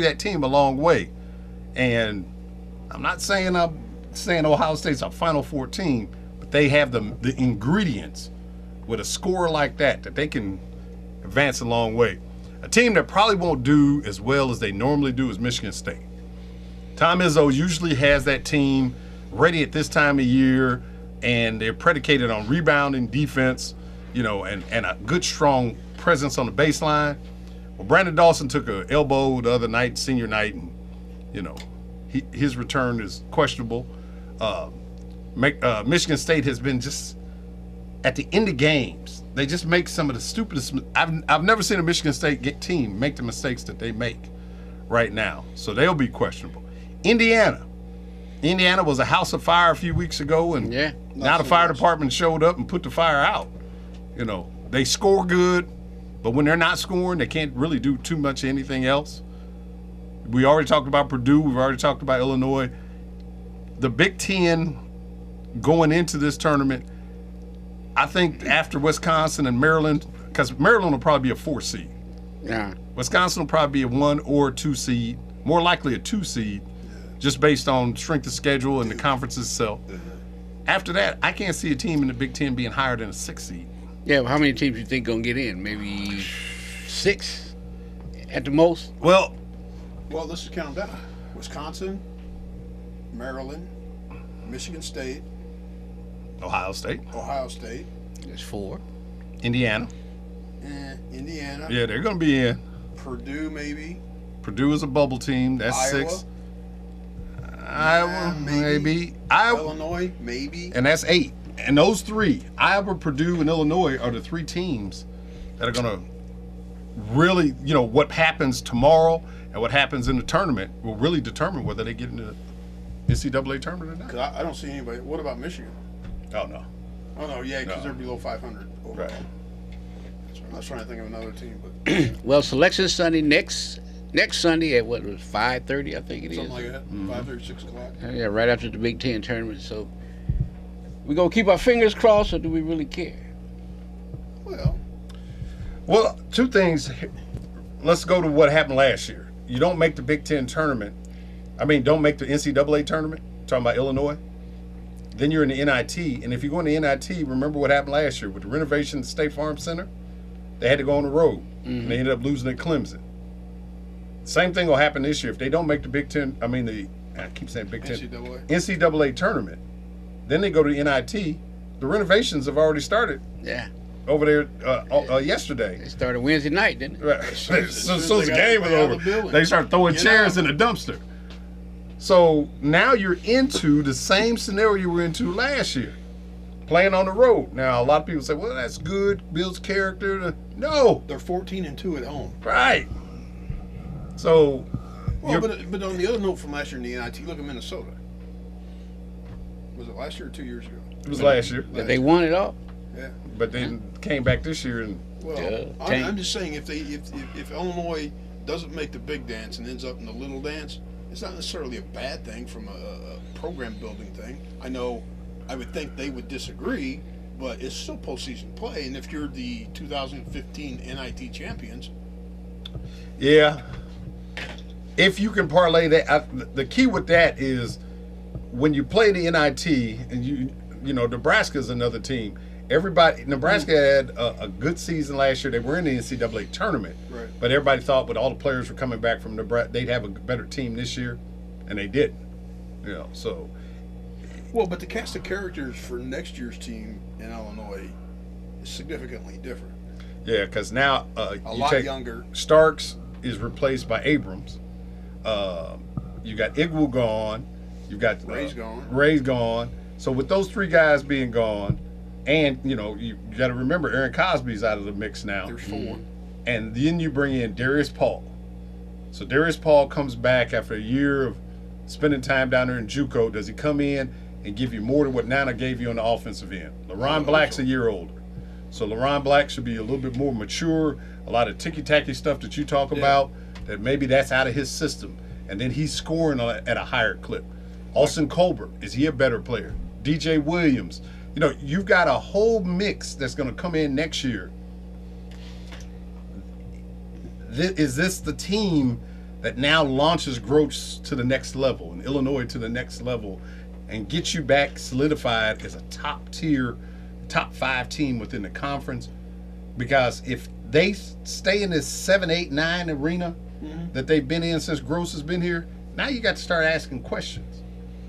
that team a long way. And I'm not saying Ohio State's a Final Four team, but they have the ingredients with a scorer like that they can advance a long way. A team that probably won't do as well as they normally do is Michigan State. Tom Izzo usually has that team ready at this time of year, and they're predicated on rebounding, defense, and a good, strong presence on the baseline. Well, Brandon Dawson took an elbow the other night, senior night, and, his return is questionable. Michigan State has been just at the end of games. They just make some of the stupidest. I've never seen a Michigan State team make the mistakes that they make right now. So they'll be questionable. Indiana was a house of fire a few weeks ago, and now the fire department showed up and put the fire out. They score good, But when they're not scoring, they can't really do too much anything else. We already talked about Purdue. We've already talked about Illinois. The Big Ten going into this tournament, I think after Wisconsin and Maryland, because Maryland will probably be a 4 seed. Yeah. Wisconsin will probably be a 1 or 2 seed, more likely a 2 seed, just based on strength of schedule and the conference itself. After that, I can't see a team in the Big Ten being higher than a 6 seed. Yeah, well, how many teams you think gonna get in? Maybe 6 at the most? Well, let's just count them down. Wisconsin, Maryland, Michigan State, Ohio State. That's 4. Indiana. Indiana. Yeah, they're going to be in. Purdue, maybe. Purdue is a bubble team. That's Iowa. 6. Iowa, maybe. Illinois, maybe. And that's 8. And those 3, Iowa, Purdue, and Illinois, are the 3 teams that are going to really, what happens tomorrow and what happens in the tournament will really determine whether they get into the NCAA tournament or not. Because I don't see anybody. What about Michigan? Oh, no. Oh, no, yeah, because they're below 500 overall. Right. I was trying to think of another team, but Well, Selection Sunday next Sunday at what was 5:30, I think it is. something like that. 5:30, 6 o'clock. Yeah, right after the Big Ten tournament. So we gonna keep our fingers crossed, or do we really care? Well, 2 things. Let's go to what happened last year. You don't make the Big Ten tournament. Don't make the NCAA tournament. Talking about Illinois. Then you're in the NIT, and if you go in the NIT, remember what happened last year with the renovation of the State Farm Center? They had to go on the road, and they ended up losing at Clemson. Same thing will happen this year if they don't make the Big Ten. I keep saying Big Ten. NCAA tournament. Then they go to the NIT. The renovations have already started. Yeah. Over there yesterday. It started Wednesday night, didn't it? Right. So the game was over. They start throwing chairs in the dumpster. So now you're into the same scenario you were into last year, playing on the road. Now a lot of people say, "Well, that's good, builds character." No, They're 14-2 at home. right. So, Well, but on the other note from last year in the NIT, look at Minnesota. Was it last year or 2 years ago? it was last year, That they won it all. Yeah. but then came back this year and Well, tank. I'm just saying if Illinois doesn't make the big dance and ends up in the little dance, it's not necessarily a bad thing from a program building thing. I would think they would disagree, but it's still postseason play. And if you're the 2015 NIT champions, yeah. If you can parlay that, the key with that is when you play the NIT and Nebraska's another team. Nebraska had a good season last year. They were in the NCAA tournament, right? But everybody thought with all the players were coming back from Nebraska, they'd have a better team this year, and they didn't. So. Well, but the cast of characters for next year's team in Illinois is significantly different. Yeah, because now a lot younger. Starks is replaced by Abrams. You got Igwu gone. You got Ray's gone. So with those 3 guys being gone, and you got to remember Aaron Cosby's out of the mix now. There's 4. And then you bring in Darius Paul. So Darius Paul comes back after a year of spending time down there in JUCO. Does he come in and give you more than what Nana gave you on the offensive end? LaRon Black's a year older. So LaRon Black should be a little bit more mature. A lot of ticky-tacky stuff that you talk about, that maybe that's out of his system. And then he's scoring at a higher clip. Austin Colbert, is he a better player? DJ Williams. You've got a whole mix that's going to come in next year. Is this the team that now launches Groats to the next level and Illinois to the next level and gets you back solidified as a top-tier, top 5 team within the conference? Because if they stay in this 7, 8, 9 arena that they've been in since Gross has been here, now you got to start asking questions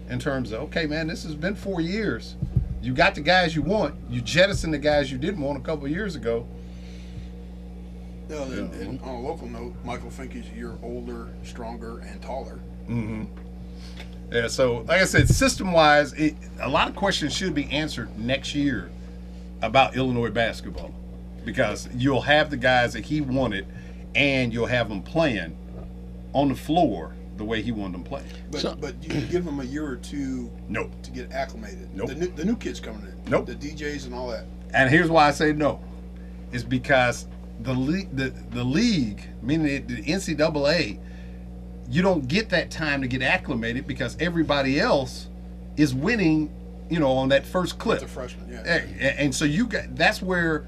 in terms of, okay, man, this has been 4 years. You got the guys you want. You jettisoned the guys you didn't want a couple of years ago. And on a local note, Michael Finke's a year older, stronger, and taller. Mm-hmm. Yeah, so like I said, system-wise, a lot of questions should be answered next year about Illinois basketball, because you'll have the guys that he wanted, and you'll have them playing on the floor the way he wanted them playing. But you give them a year or two to get acclimated. Nope. The new kids coming in. Nope. The DJs and all that. And here's why I say no. It's because the league, meaning the NCAA, you don't get that time to get acclimated because everybody else is winning, on that first clip. As a freshman, yeah. And so that's where,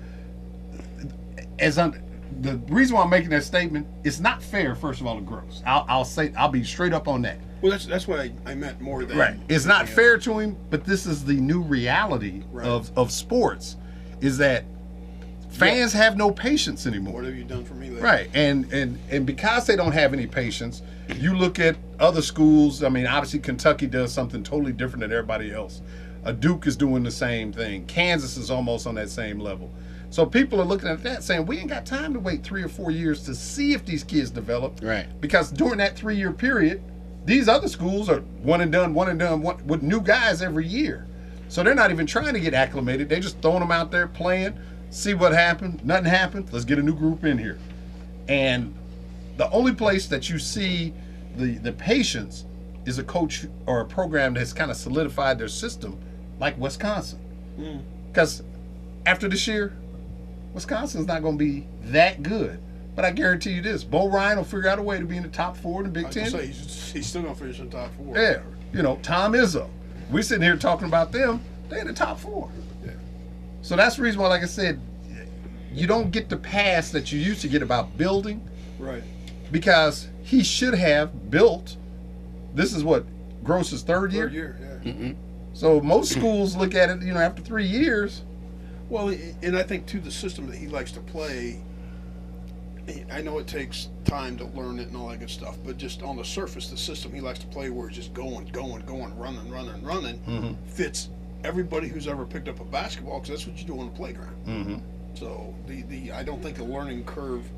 the reason why I'm making that statement, it's not fair, first of all, to Gross. I'll be straight up on that. Well, that's what I meant more than right. It's not fair to him, but this is the new reality of sports, is that fans have no patience anymore. What have you done for me lately? Right. And because they don't have any patience, you look at other schools. I mean, obviously Kentucky does something totally different than everybody else. Duke is doing the same thing. Kansas is almost on that same level. So people are looking at that saying, we ain't got time to wait 3 or 4 years to see if these kids develop. Right. Because during that 3-year period, these other schools are one and done with new guys every year. So they're not even trying to get acclimated. They just throwing them out there playing, see what happens. Nothing happened. Let's get a new group in here. And the only place that you see the patience is a coach or a program that's kind of solidified their system, like Wisconsin. Because after this year, Wisconsin's not going to be that good. But I guarantee you this, Bo Ryan will figure out a way to be in the top 4 in the Big Ten. He's still going to finish in the top 4. Yeah. Tom Izzo. We're sitting here talking about them. They're in the top 4. Yeah. So that's the reason why, like I said, you don't get the pass that you used to get about building. Right. Because he should have built. This is what, Gross's third year? Third year, yeah. Mm-mm. So most schools look at it, after 3 years. Well, and I think, too, the system that he likes to play, I know it takes time to learn it and all that good stuff, but just on the surface, the system he likes to play where it's just going, running, fits everybody who's ever picked up a basketball, because that's what you do on the playground. Mm-hmm. So I don't think the learning curve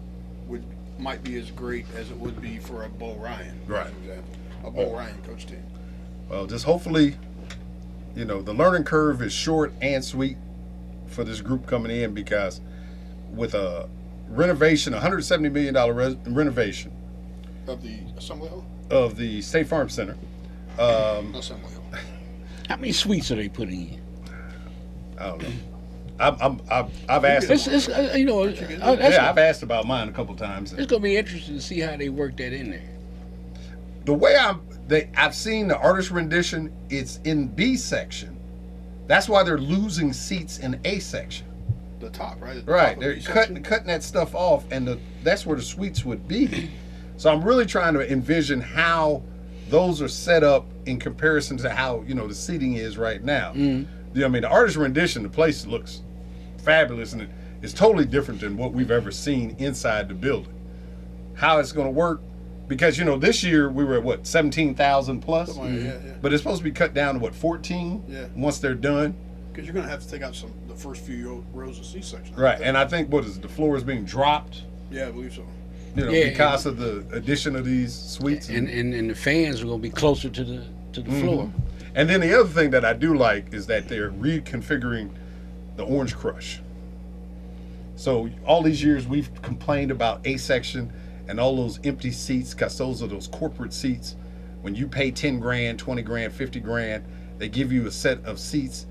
might be as great as it would be for a Bo Ryan, right? For example, a Bo Ryan coach team. Well, just hopefully, the learning curve is short and sweet for this group coming in, because with a renovation, $170 million renovation Of the Assembly Hall? Of the State Farm Center. Assembly Hall. How many suites are they putting in? I don't know. I've asked. I've asked about mine a couple times. It's gonna be interesting to see how they work that in there. The way I've seen the artist rendition, it's in B section. That's why they're losing seats in A section. The top, right? Right. They're cutting that stuff off, and that's where the suites would be. So I'm really trying to envision how those are set up in comparison to how the seating is right now. The artist rendition, the place looks fabulous, and it's totally different than what we've ever seen inside the building. How it's going to work, because this year we were at 17,000 plus, yeah. But it's supposed to be cut down to 14 once they're done. Because you're going to have to take out the first few rows of C-section. Right, and I think the floor is being dropped. Yeah, I believe so. Because of the addition of these suites, and the fans are going to be closer to the floor. And then the other thing that I do like is that they're reconfiguring the Orange Crush. So all these years we've complained about A section and all those empty seats, because those are those corporate seats. When you pay 10 grand, 20 grand, 50 grand, they give you a set of seats,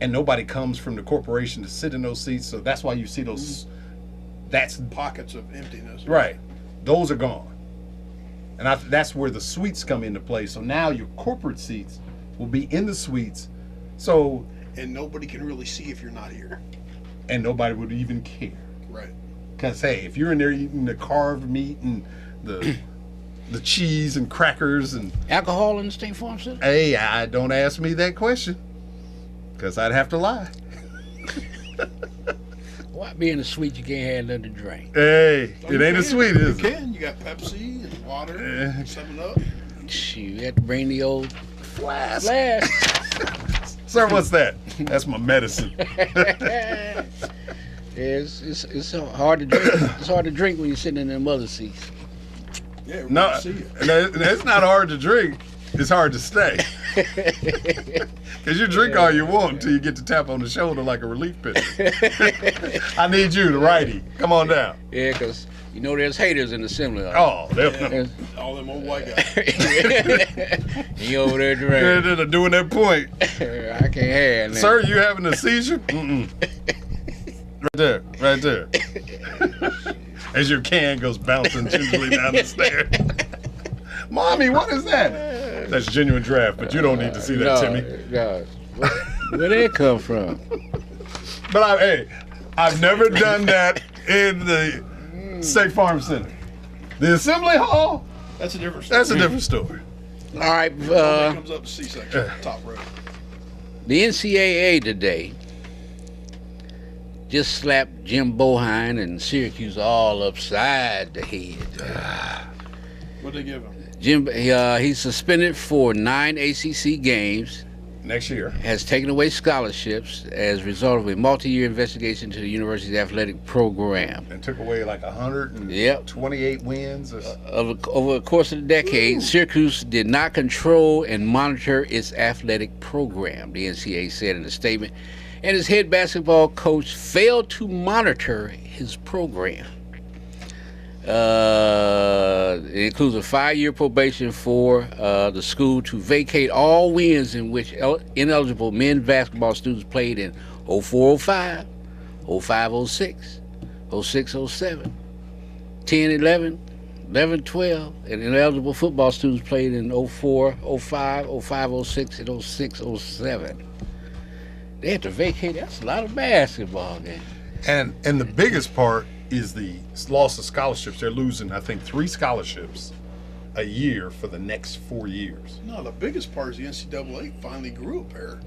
and nobody comes from the corporation to sit in those seats. So that's why you see those. That's pockets of emptiness. Right. Those are gone. And that's where the suites come into play. So now your corporate seats will be in the suites. So. And nobody can really see if you're not here. And nobody would even care. Right. Because, hey, if you're in there eating the carved meat and the cheese and crackers and... Alcohol in the State Farm Center? Hey, don't ask me that question. Because I'd have to lie. Why be in the suite you can't have nothing to drink? Hey, it ain't a suite, is it? You can. You got Pepsi and water, 7-Up. Shoot, you have to bring the old flask. Sir, what's that? That's my medicine. It's hard to drink. It's hard to drink when you're sitting in them other seats. Yeah, no, it's not hard to drink. It's hard to stay. Because you drink all you want until you get to tap on the shoulder like a relief pitcher. I need you, the righty. Come on down. Yeah, because there's haters in the assembly. Oh, all them old white guys. You over there drinking. They're doing that point. I can't have that. Sir, you having a seizure? Right there. As your can goes bouncing gingerly down the stairs. Mommy, what is that? That's genuine draft, but you don't need to see that, Timmy. No. Where did it come from? But I've never done that in the State Farm Center. The Assembly Hall, That's a different story. that's a different story. All right. Nobody comes up the C-section, top row. The NCAA today just slapped Jim Boeheim and Syracuse all upside the head. What'd they give him? Jim, he's suspended for 9 ACC games, Next year. has taken away scholarships as a result of a multi-year investigation into the university's athletic program. And took away like 128 wins. Over the course of the decade, Syracuse did not control and monitor its athletic program, the NCAA said in a statement, and his head basketball coach failed to monitor his program. It includes a 5-year probation for the school to vacate all wins in which ineligible men's basketball students played in 04-05, 05-06, 06-07, 10-11, 11-12, and ineligible football students played in 04-05, 05-06, and 06-07. They have to vacate. That's a lot of basketball games. And the biggest part is the loss of scholarships. They're losing, I think, 3 scholarships a year for the next 4 years. No, the biggest part is the NCAA finally grew a pair.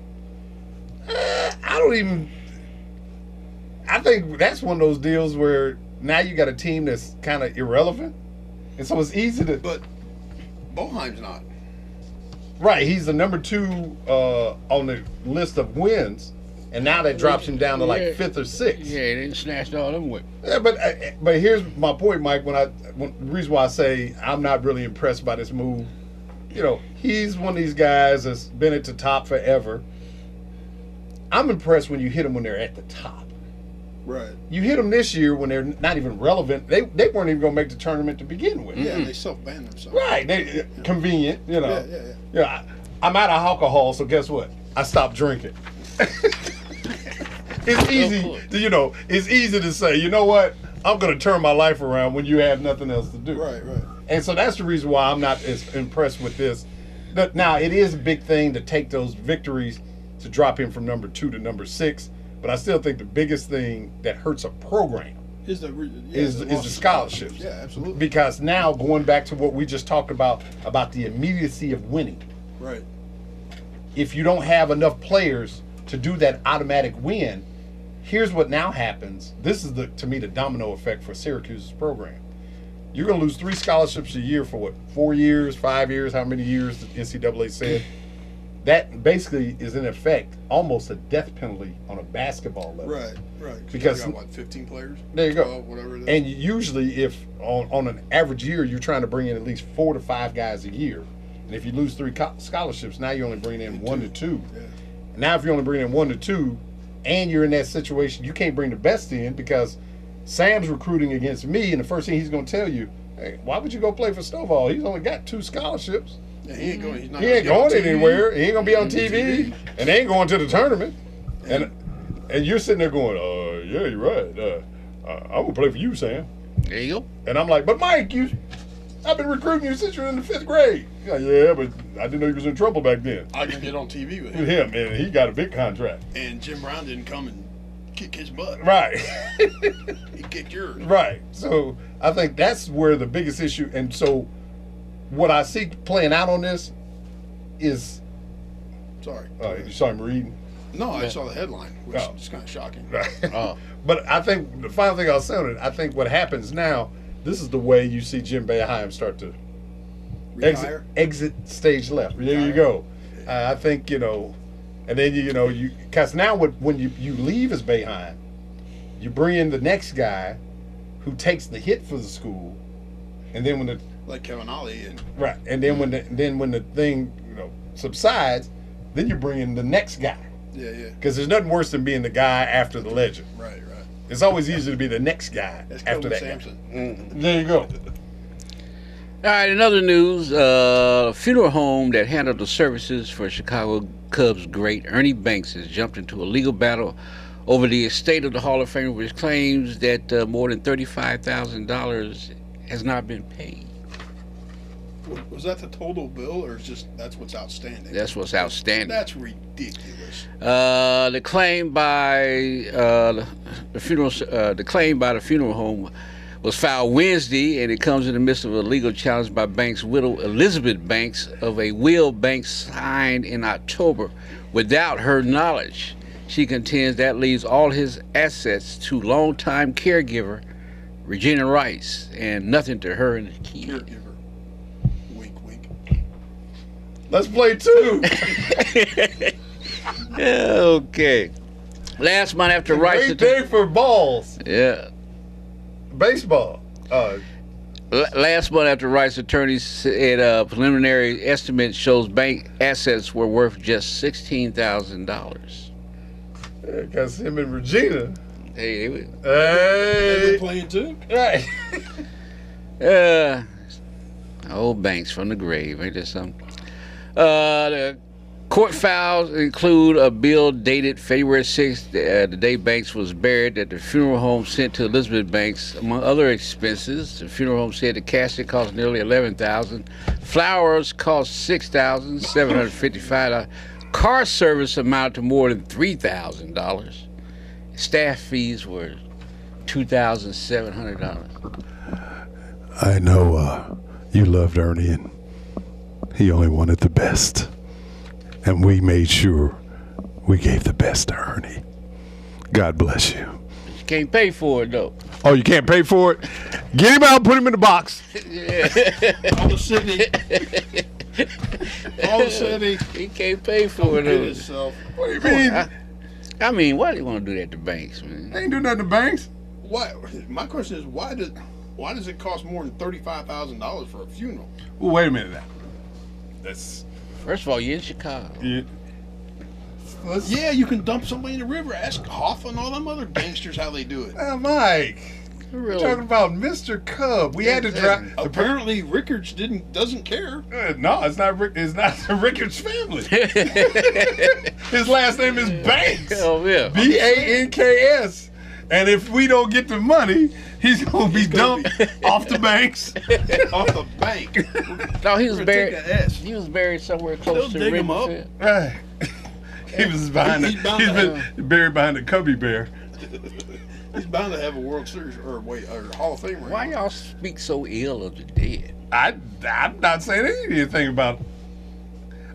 I think that's one of those deals where now you got a team that's kind of irrelevant. And so it's easy to... But Boeheim's not. Right, he's the number 2 on the list of wins. And now that drops him down to like 5th or 6th. Yeah, they didn't snatch all them wins. Yeah, but here's my point, Mike. The reason why I say I'm not really impressed by this move, he's one of these guys that's been at the top forever. I'm impressed when you hit them when they're at the top. Right. You hit them this year when they're not even relevant. They weren't even going to make the tournament to begin with. Yeah, they self-banned themselves. Right. Convenient, Yeah. I'm out of alcohol, so guess what? I stopped drinking. It's easy to, it's easy to say, you know what? I'm going to turn my life around when you have nothing else to do. Right. And so that's the reason why I'm not as impressed with this. But now, it is a big thing to take those victories to drop him from number 2 to number 6. But I still think the biggest thing that hurts a program is the scholarships. Yeah, absolutely. Because now, going back to what we just talked about the immediacy of winning. Right. If you don't have enough players to do that automatic win, here's what now happens. This is, to me, the domino effect for Syracuse's program. You're going to lose 3 scholarships a year for 4 years, 5 years, how many years the NCAA said. That basically is, in effect, almost a death penalty on a basketball level. Right. Because you got, 15 players? There you 12, go. Whatever it is. And usually, if on an average year, you're trying to bring in at least 4 to 5 guys a year. And if you lose 3 scholarships, now you're only bringing in 1 to 2. Yeah. Now, if you're only bringing in 1 to 2, and you're in that situation, you can't bring the best in because Sam's recruiting against me, and the first thing he's going to tell you, hey, why would you go play for Stovall? He's only got 2 scholarships. Yeah, he ain't going. He ain't going anywhere. He ain't going to be on TV, and they ain't going to the tournament. And you're sitting there going, yeah, you're right. I'm going to play for you, Sam. There you go. And I'm like, but Mike, I've been recruiting you since you were in the 5th grade. Yeah, but I didn't know he was in trouble back then. I can get on TV with With him. him, and he got a big contract. And Jim Brown didn't come and kick his butt. Right. He kicked yours. Right. So I think that's where the biggest issue. And so what I see playing out on this is. Sorry. You saw him reading? No, I saw the headline, which Oh. is kind of shocking. Right. But I think the final thing I'll say on it, I think what happens now, this is the way you see Jim Boeheim start to Retire. exit stage left. There you go. I think, and then, because now when you leave as Boeheim, you bring in the next guy who takes the hit for the school, and then when like Kevin Ollie and then when the thing subsides, then you bring in the next guy. yeah. Because there's nothing worse than being the guy after the legend. Right. It's always easier to be the next guy That's after Kobe that Sampson. guy. There you go. All right, in other news, funeral home that handled the services for Chicago Cubs great Ernie Banks has jumped into a legal battle over the estate of the Hall of Famer, which claims that more than $35,000 has not been paid. Was that the total bill, or is just that's what's outstanding? That's what's outstanding. That's ridiculous. The claim by the funeral home was filed Wednesday, and it comes in the midst of a legal challenge by Banks' widow Elizabeth Banks of a will Banks signed in October without her knowledge. She contends that leaves all his assets to longtime caregiver Regina Rice and nothing to her and his kids. Caregiver. Wink, wink. Let's play two. Okay. Last month after Rice... Great day for balls. Yeah. Baseball. Last month after Rice attorneys said a preliminary estimate shows bank assets were worth just $16,000. Because him and Regina. Hey, They've Hey. been playing too. Right. Old Banks from the grave, ain't that something? The court files include a bill dated February 6th, the day Banks was buried, that the funeral home sent to Elizabeth Banks, among other expenses. The funeral home said the casket cost nearly $11,000, flowers cost $6,755, car service amounted to more than $3,000. Staff fees were $2,700. I know you loved Ernie, and he only wanted the best. And we made sure we gave the best to Ernie. God bless you. You can't pay for it, though. Oh, you can't pay for it? Get him out, put him in the box. All the city. All the city. He can't pay for it, Hit though. himself. What do you mean? I mean, why do you want to do that to Banks, man? They ain't do nothing to Banks. Why? My question is, why does it cost more than $35,000 for a funeral? Well, wait a minute now. That's... First of all, you're in Chicago. Yeah, you can dump somebody in the river. Ask Hoff and all them other gangsters how they do it. Mike. Really? We're talking about Mr. Cub. We had to drive. Apparently, Rickards doesn't care. No, it's not. It's not the Rickards family. His last name is Banks. Oh, yeah. Banks. And if we don't get the money, he's gonna be dumped off the banks. Off the bank. No, he was We're gonna buried. take a S. He was buried somewhere close to They'll dig him up. Ridgefield. Right. He was behind. He's bound He's to been buried behind the Cubby Bear. He's bound to have a World Series or Hall of Fame ring. Why y'all speak so ill of the dead? I'm not saying anything about.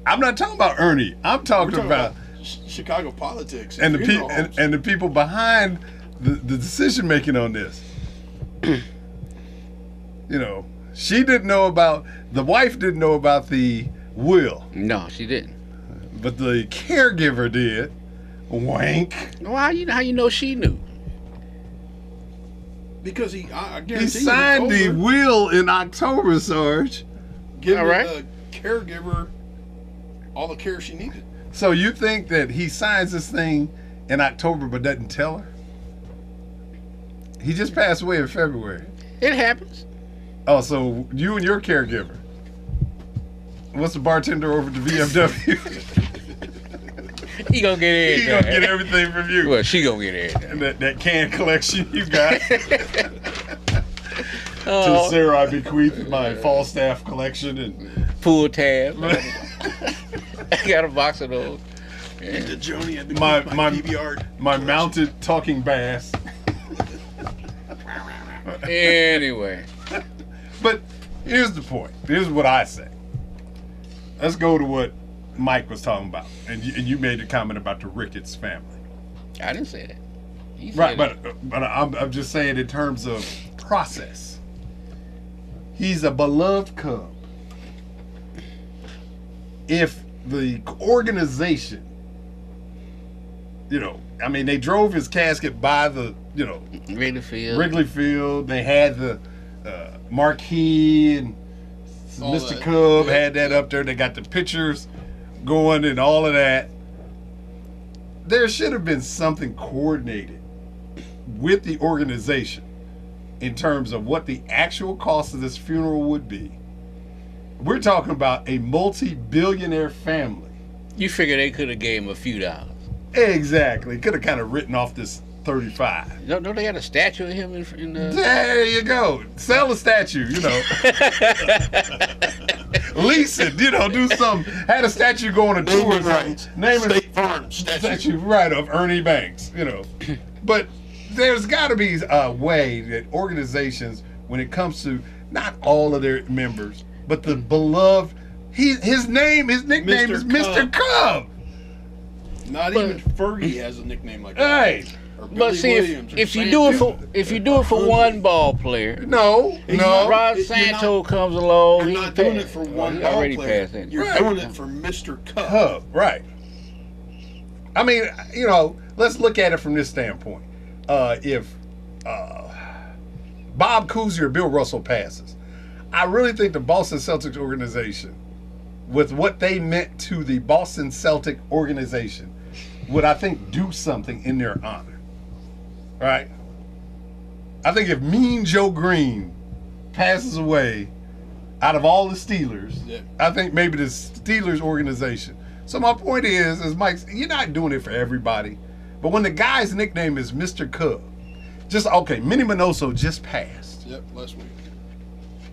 I'm not talking about Ernie. I'm talking about Chicago politics and the funeral people homes. and the people behind the decision making on this. You know, she didn't know about, the wife didn't know about the will, No, she didn't. but the caregiver did. Wank. Well, how you know she knew? Because I guarantee He you signed the told her, will in October, Sarge. give All right. the caregiver all the care she needed. So you think that he signs this thing in October but doesn't tell her? He just passed away in February. It happens. Oh, so you and your caregiver. What's the bartender over at the VFW? He gonna get it. He gonna get everything from you. Well, she gonna get it. And that can collection you got. Oh, To Sarah, I bequeath my Falstaff collection and pool tab. I got a box of those. And the Joni had to My- keep my- PBR. my mounted talking bass. Anyway, But here's the point. Here's what I say. Let's go to what Mike was talking about, and you made the comment about the Ricketts family. I didn't say that. He said Right, it. but I'm just saying in terms of process. He's a beloved Cub. If the organization, you know, I mean, they drove his casket by the, you know, Wrigley Field. Wrigley Field. They had the marquee and All Mr. that. Cub Yeah, had that yeah. up there. They got the pictures going and all of that. There should have been something coordinated with the organization in terms of what the actual cost of this funeral would be. We're talking about a multi-billionaire family. You figure they could have gave him a few dollars. Exactly. Could have kind of written off this 35. Don't they have a statue of him in the... There you go. Sell a statue, you know. Lease it, you know, do something. Had a statue go on a tour. Name State Farm statue. Right, of Ernie Banks, you know. But there's got to be a way that organizations, when it comes to not all of their members, but the beloved, his nickname is Mr. Cub. Not even Fergie has a nickname like that. Hey. Or But Billy see, Williams or if you Sam do it Duke. for one ball player, No. Ron You're Santo not- comes along. You're not doing it for one he ball already player. passed that. You're Right. doing it for Mr. Cub. Hub, right. I mean, you know, let's look at it from this standpoint. If Bob Cousy or Bill Russell passes, I really think the Boston Celtics organization, with what they meant to the Boston Celtic organization, would, I think, do something in their honor. Right? I think if Mean Joe Green passes away out of all the Steelers, I think maybe the Steelers organization. So my point is Mike, you're not doing it for everybody. But when the guy's nickname is Mr. Cub, Minnie Minoso just passed. Yep, last week.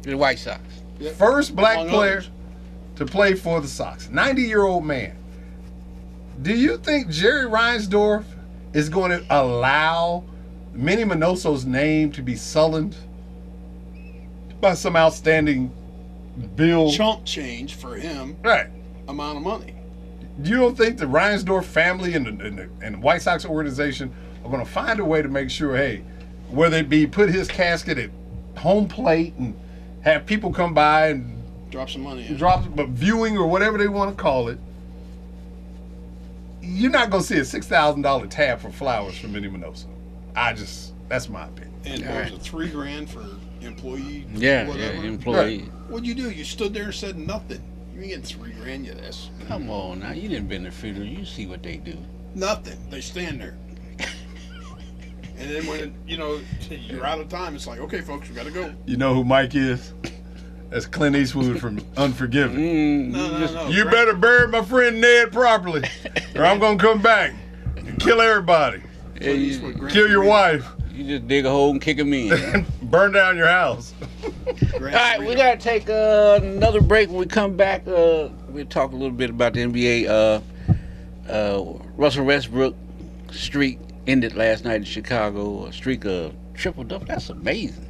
The White Sox. Yep. First black Among player others. to play for the Sox. 90-year-old man. Do you think Jerry Reinsdorf is going to allow Minnie Minoso's name to be sullied by some outstanding bill? Chump change for him. Right. Amount of money. You don't think the Reinsdorf family and the White Sox organization are going to find a way to make sure, hey, whether it be put his casket at home plate and have people come by and Drop some money in. viewing or whatever they want to call it, you're not going to see a $6,000 tab for flowers from Minnie Minoso. That's my opinion. And what was it, $3,000 for employee? Yeah, whatever? employee. What'd you do? You stood there and said nothing. You ain't getting $3,000, you ass. Come on now, you didn't been in the field. You see what they do. Nothing. They stand there. And then when, you're out of time, it's like, okay, folks, we got to go. You know who Mike is? That's Clint Eastwood from Unforgiven. No. You better bury my friend Ned properly, or I'm going to come back and kill everybody. Yeah, you, Kill your wife. you just dig a hole and kick them in. Burn down your house. All right, we got to take another break. When we come back, we'll talk a little bit about the NBA. Russell Westbrook streak ended last night in Chicago. A streak of triple-double. That's amazing.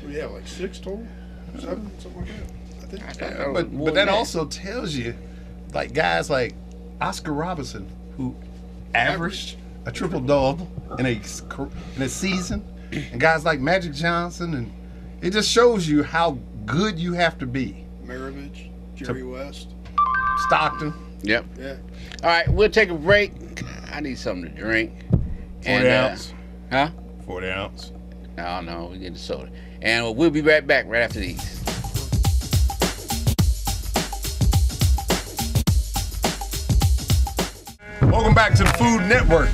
We have like 6 total? 7? Something like that. I think. But that also tells you, like guys like Oscar Robertson, who averaged a triple-double in a season, and guys like Magic Johnson, and it just shows you how good you have to be. Maravich, Jerry West. Stockton. Yep. Yeah. All right, we'll take a break. I need something to drink. 40 ounce. Huh? 40 ounce. No, we get the soda. And we'll be right back right after these. Welcome back to the Food Network.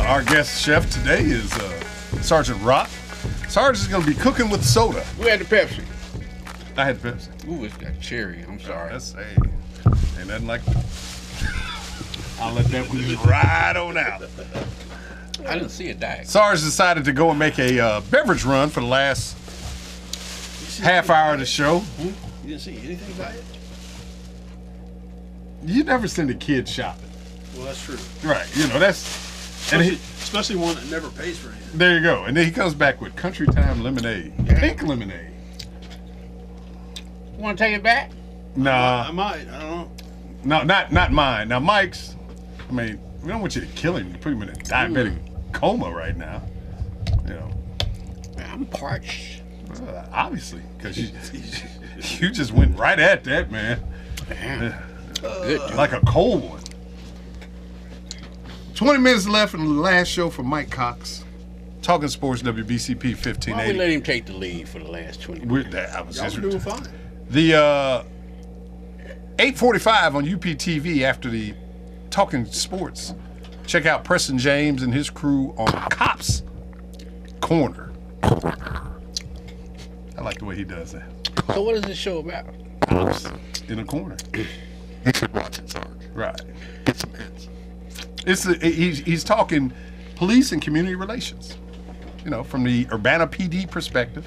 Our guest chef today is Sergeant Rock. Sarge is going to be cooking with soda. We had the Pepsi. I had Pepsi. Ooh, it's got cherry. I'm sorry. Ain't nothing like I'll let that one just ride on out. I didn't see a diet. Sarge decided to go and make a beverage run for the last half hour of the show. You didn't see anything about it? You never send a kid shopping. Well, that's true. Right, that's... Especially one that never pays for anything. There you go. And then he comes back with Country Time lemonade. Pink lemonade. Want to take it back? Nah. I might. I don't know. No, not mine. Now, Mike's, we don't want you to kill him. You put him in a diabetic coma right now. I'm parched. Obviously, because you just went right at that, man. Damn. Good. Like a cold one. 20 minutes left in the last show for Mike Cox. Talking Sports, WBCP Why we 1580. let him take the lead for the last 20 minutes? Y'all were doing fine. The 8:45 on UPTV after the Talking Sports. Check out Preston James and his crew on Cops Corner. I like the way he does that. So what is this show about? Cops in a corner. You should watch it, Sarge. Right. Get some hits. He's talking police and community relations, from the Urbana PD perspective.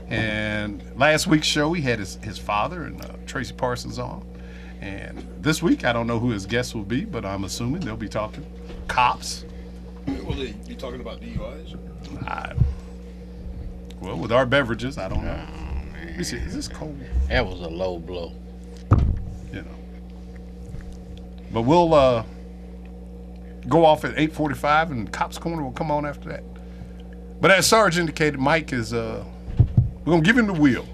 And last week's show, he had his father and Tracy Parsons on. And this week, I don't know who his guests will be, but I'm assuming they'll be talking cops. Will they be talking about DUIs? Well, with our beverages, I don't know. Let me see, is this cold? That was a low blow. But we'll go off at 8:45, and Cops Corner will come on after that. But as Sarge indicated, Mike is, we're going to give him the wheel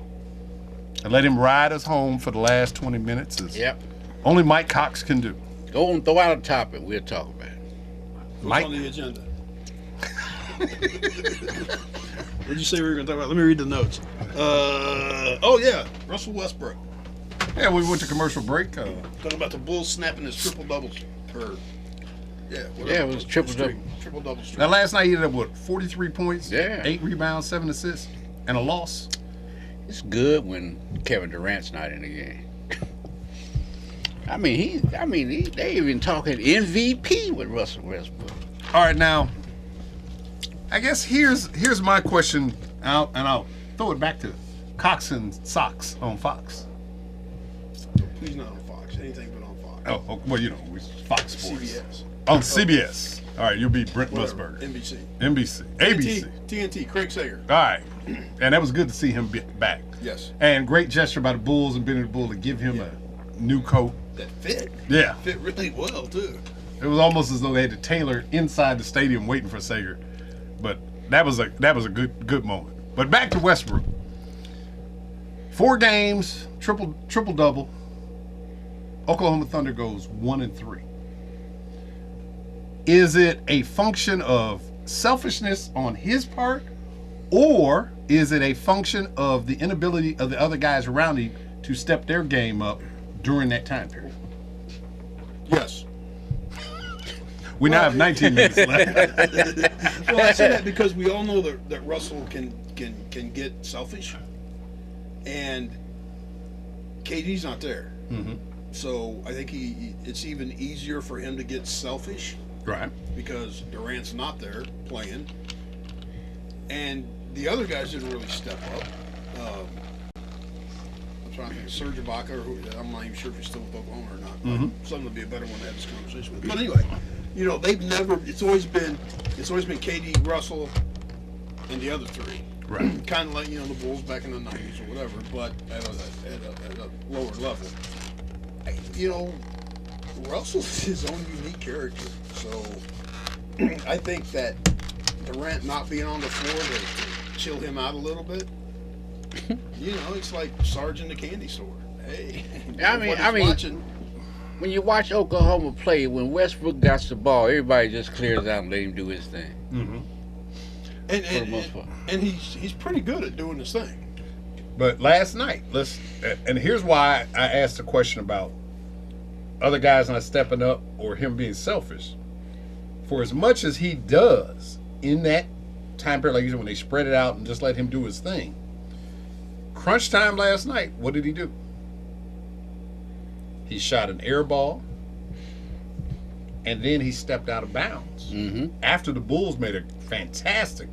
and let him ride us home for the last 20 minutes. Yep. Only Mike Cox can do. Go and throw out a topic. We'll talk about it. What's on the agenda? What did you say we were going to talk about? Let me read the notes. Russell Westbrook. Yeah, we went to commercial break. Talking about the Bulls snapping his triple doubles. It was triple double. Triple double streak. Now last night he ended up 43 points, Yeah. 8 rebounds, 7 assists, and a loss. It's good when Kevin Durant's not in the game. They even talking MVP with Russell Westbrook. All right, now, I guess here's my question out, and I'll throw it back to Cox and Sox on Fox. He's not on Fox. Anything but on Fox. Oh, well, Fox Sports. CBS. Oh, CBS. All right, you'll be Brent Musburger. NBC. ABC. TNT. Craig Sager. All right. And that was good to see him back. Yes. And great gesture by the Bulls and Benny the Bull to give him a new coat. That fit. Yeah. Fit really well, too. It was almost as though they had to tailor inside the stadium waiting for Sager. But that was a good moment. But back to Westbrook. 4 games, triple double. Oklahoma Thunder goes 1-3. Is it a function of selfishness on his part, or is it a function of the inability of the other guys around him to step their game up during that time period? Yes. We now have 19 minutes left. Well, I say that because we all know that Russell can get selfish, and KD's not there. Mm-hmm. So I think it's even easier for him to get selfish. Right. Because Durant's not there playing. And the other guys didn't really step up. I'm trying to think of Serge Ibaka, I'm not even sure if he's still with Oklahoma or not. Mm-hmm. Someone would be a better one to have this conversation with. But anyway, they've never, it's always been KD, Russell, and the other three. Right. Kind of like, the Bulls back in the 90s or whatever, but at a lower level. Russell's his own unique character. So I think that Durant not being on the floor to chill him out a little bit, it's like Sarge in the candy store. Hey, watching. When you watch Oklahoma play, when Westbrook got the ball, everybody just clears out and let him do his thing. Mm-hmm. And for the most part. And he's pretty good at doing his thing. But last night, and here's why I asked the question about other guys not stepping up or him being selfish. For as much as he does in that time period, like you said, when they spread it out and just let him do his thing, crunch time last night, what did he do? He shot an air ball, and then he stepped out of bounds. Mm-hmm. After the Bulls made a fantastic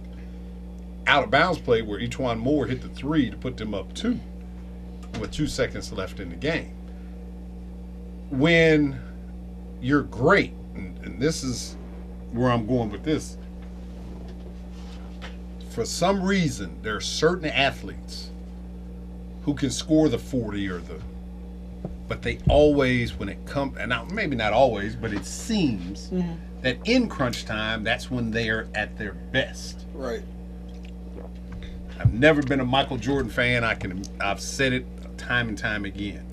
out-of-bounds play where E'Twaun Moore hit the 3 to put them up 2 with 2 seconds left in the game. When you're great, and this is where I'm going with this, for some reason, there are certain athletes who can score the 40 but they always, when it comes, and now, maybe not always, but it seems that in crunch time, that's when they are at their best. Right. I've never been a Michael Jordan fan. I've said it time and time again.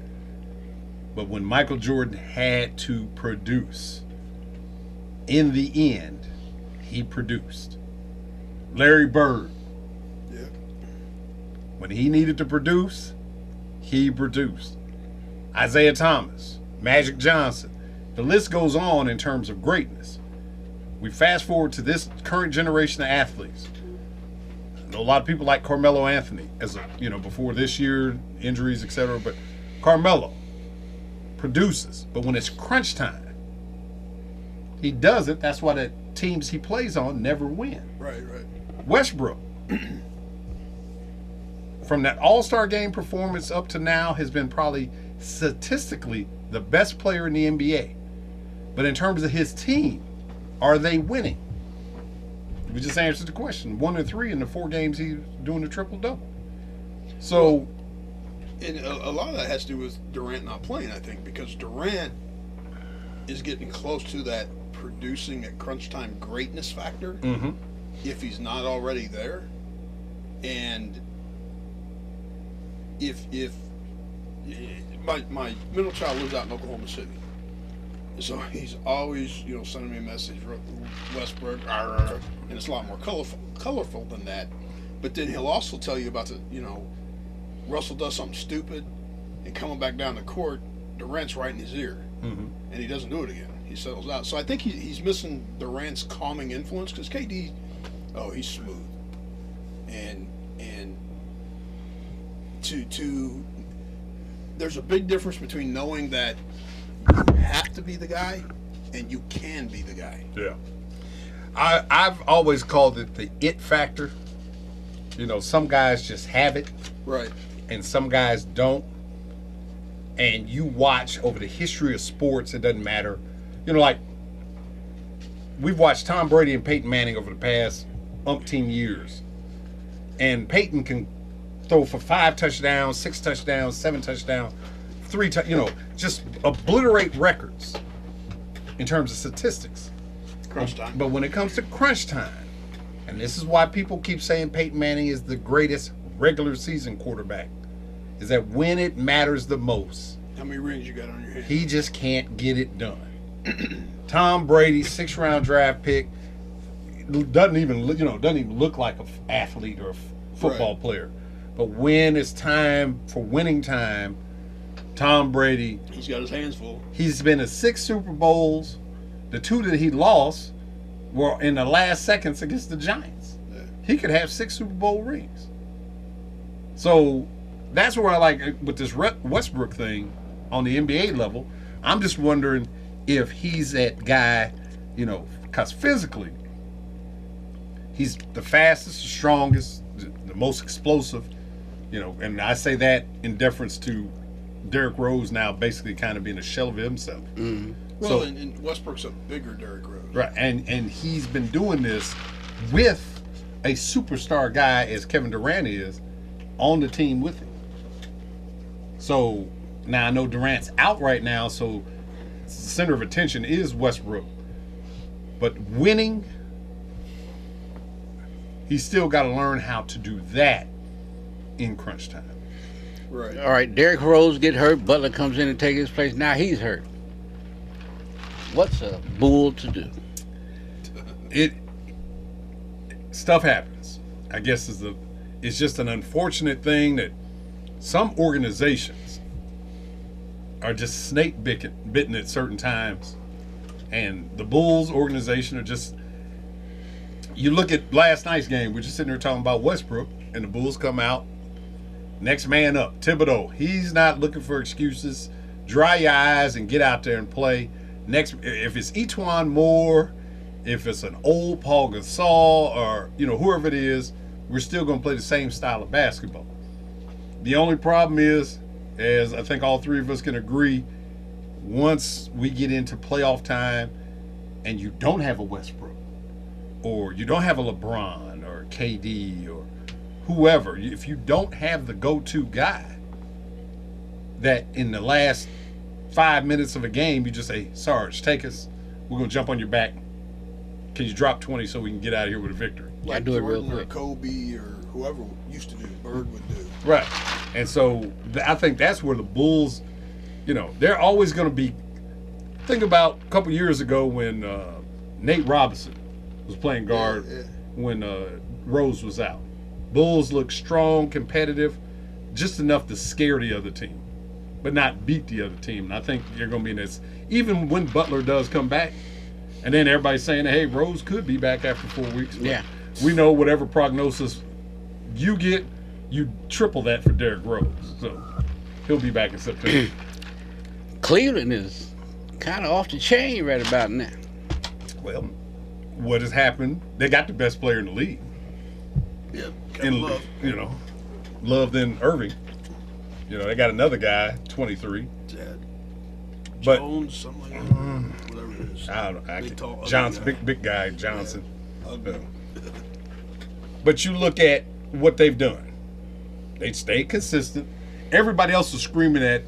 But when Michael Jordan had to produce, in the end, he produced. Larry Bird. Yeah. When he needed to produce, he produced. Isaiah Thomas, Magic Johnson. The list goes on in terms of greatness. We fast forward to this current generation of athletes. I know a lot of people like Carmelo Anthony before this year, injuries, etc. But Carmelo produces. But when it's crunch time, He doesn't. That's why the teams he plays on never win. Right. Westbrook, from that All-Star game performance up to now, has been probably statistically the best player in the NBA. But in terms of his team, are they winning? We just answered the question. 1-3 in the 4 games he's doing the triple-double. So, and a lot of that has to do with Durant not playing, I think, because Durant is getting close to that producing at crunch time greatness factor, if he's not already there. And if my middle child lives out in Oklahoma City, so he's always sending me a message, Westbrook, and it's a lot more colorful than that. But then he'll also tell you about Russell does something stupid, and coming back down the court, Durant's right in his ear, and he doesn't do it again. He settles out. So I think he's missing Durant's calming influence, because KD, he's smooth, and to there's a big difference between knowing that you have to be the guy and you can be the guy. Yeah. I've always called it the it factor. Some guys just have it. Right. And some guys don't. And you watch over the history of sports, it doesn't matter. Like, we've watched Tom Brady and Peyton Manning over the past umpteen years. And Peyton can throw for 5 touchdowns, 6 touchdowns, 7 touchdowns, 3 just obliterate records in terms of statistics. Crunch time. But when it comes to crunch time, and this is why people keep saying Peyton Manning is the greatest regular season quarterback, is that when it matters the most, how many rings you got on your hand? he just can't get it done. Tom Brady, 6th-round draft pick, doesn't even look like an athlete or a football player. But when it's time for winning time, Tom Brady, he's got his hands full. He's been to 6 Super Bowls. The 2 that he lost were in the last seconds against the Giants. Yeah. He could have 6 Super Bowl rings. So that's where I like with this Westbrook thing on the NBA level. I'm just wondering if he's that guy, because physically, he's the fastest, the strongest, the most explosive, and I say that in deference to Derrick Rose now basically kind of being a shell of himself. Mm-hmm. Well, and Westbrook's a bigger Derrick Rose. Right, and he's been doing this with a superstar guy as Kevin Durant is on the team with him. So now I know Durant's out right now, so the center of attention is Westbrook. But winning, he's still got to learn how to do that in crunch time. Right. All right, Derrick Rose get hurt. Butler comes in and takes his place. Now he's hurt. What's a bull to do? Stuff happens. I guess it's just an unfortunate thing that some organizations are just snake bitten at certain times, and the Bulls organization are just. You look at last night's game. We're just sitting there talking about Westbrook, and the Bulls come out. Next man up, Thibodeau. He's not looking for excuses. Dry your eyes and get out there and play. Next, if it's Etuan Moore, if it's an old Paul Gasol, or whoever it is, we're still going to play the same style of basketball. The only problem is, as I think all 3 of us can agree, once we get into playoff time, and you don't have a Westbrook, or you don't have a LeBron or KD or whoever, if you don't have the go-to guy that in the last 5 minutes of a game, you just say, Sarge, take us. We're going to jump on your back. Can you drop 20 so we can get out of here with a victory? Like do it Jordan real or quick. Kobe or whoever used to do, Bird would do. Right. And so I think that's where the Bulls, they're always going to be. Think about a couple years ago when Nate Robinson was playing guard when Rose was out. Bulls look strong, competitive, just enough to scare the other team, but not beat the other team. And I think you're going to be in this, even when Butler does come back, and then everybody's saying, hey, Rose could be back after 4 weeks. Yeah. We know whatever prognosis you get, you triple that for Derrick Rose. So he'll be back in September. Cleveland is kind of off the chain right about now. Well, what has happened? They got the best player in the league. Yeah, In Love. Love than Irving. They got another guy, 23. Jad. But Jones, something like that. Whatever it is. I don't know. Big, tall, ugly Johnson, guy. big guy Johnson. Ugly. But you look at what they've done. They stayed consistent. Everybody else was screaming at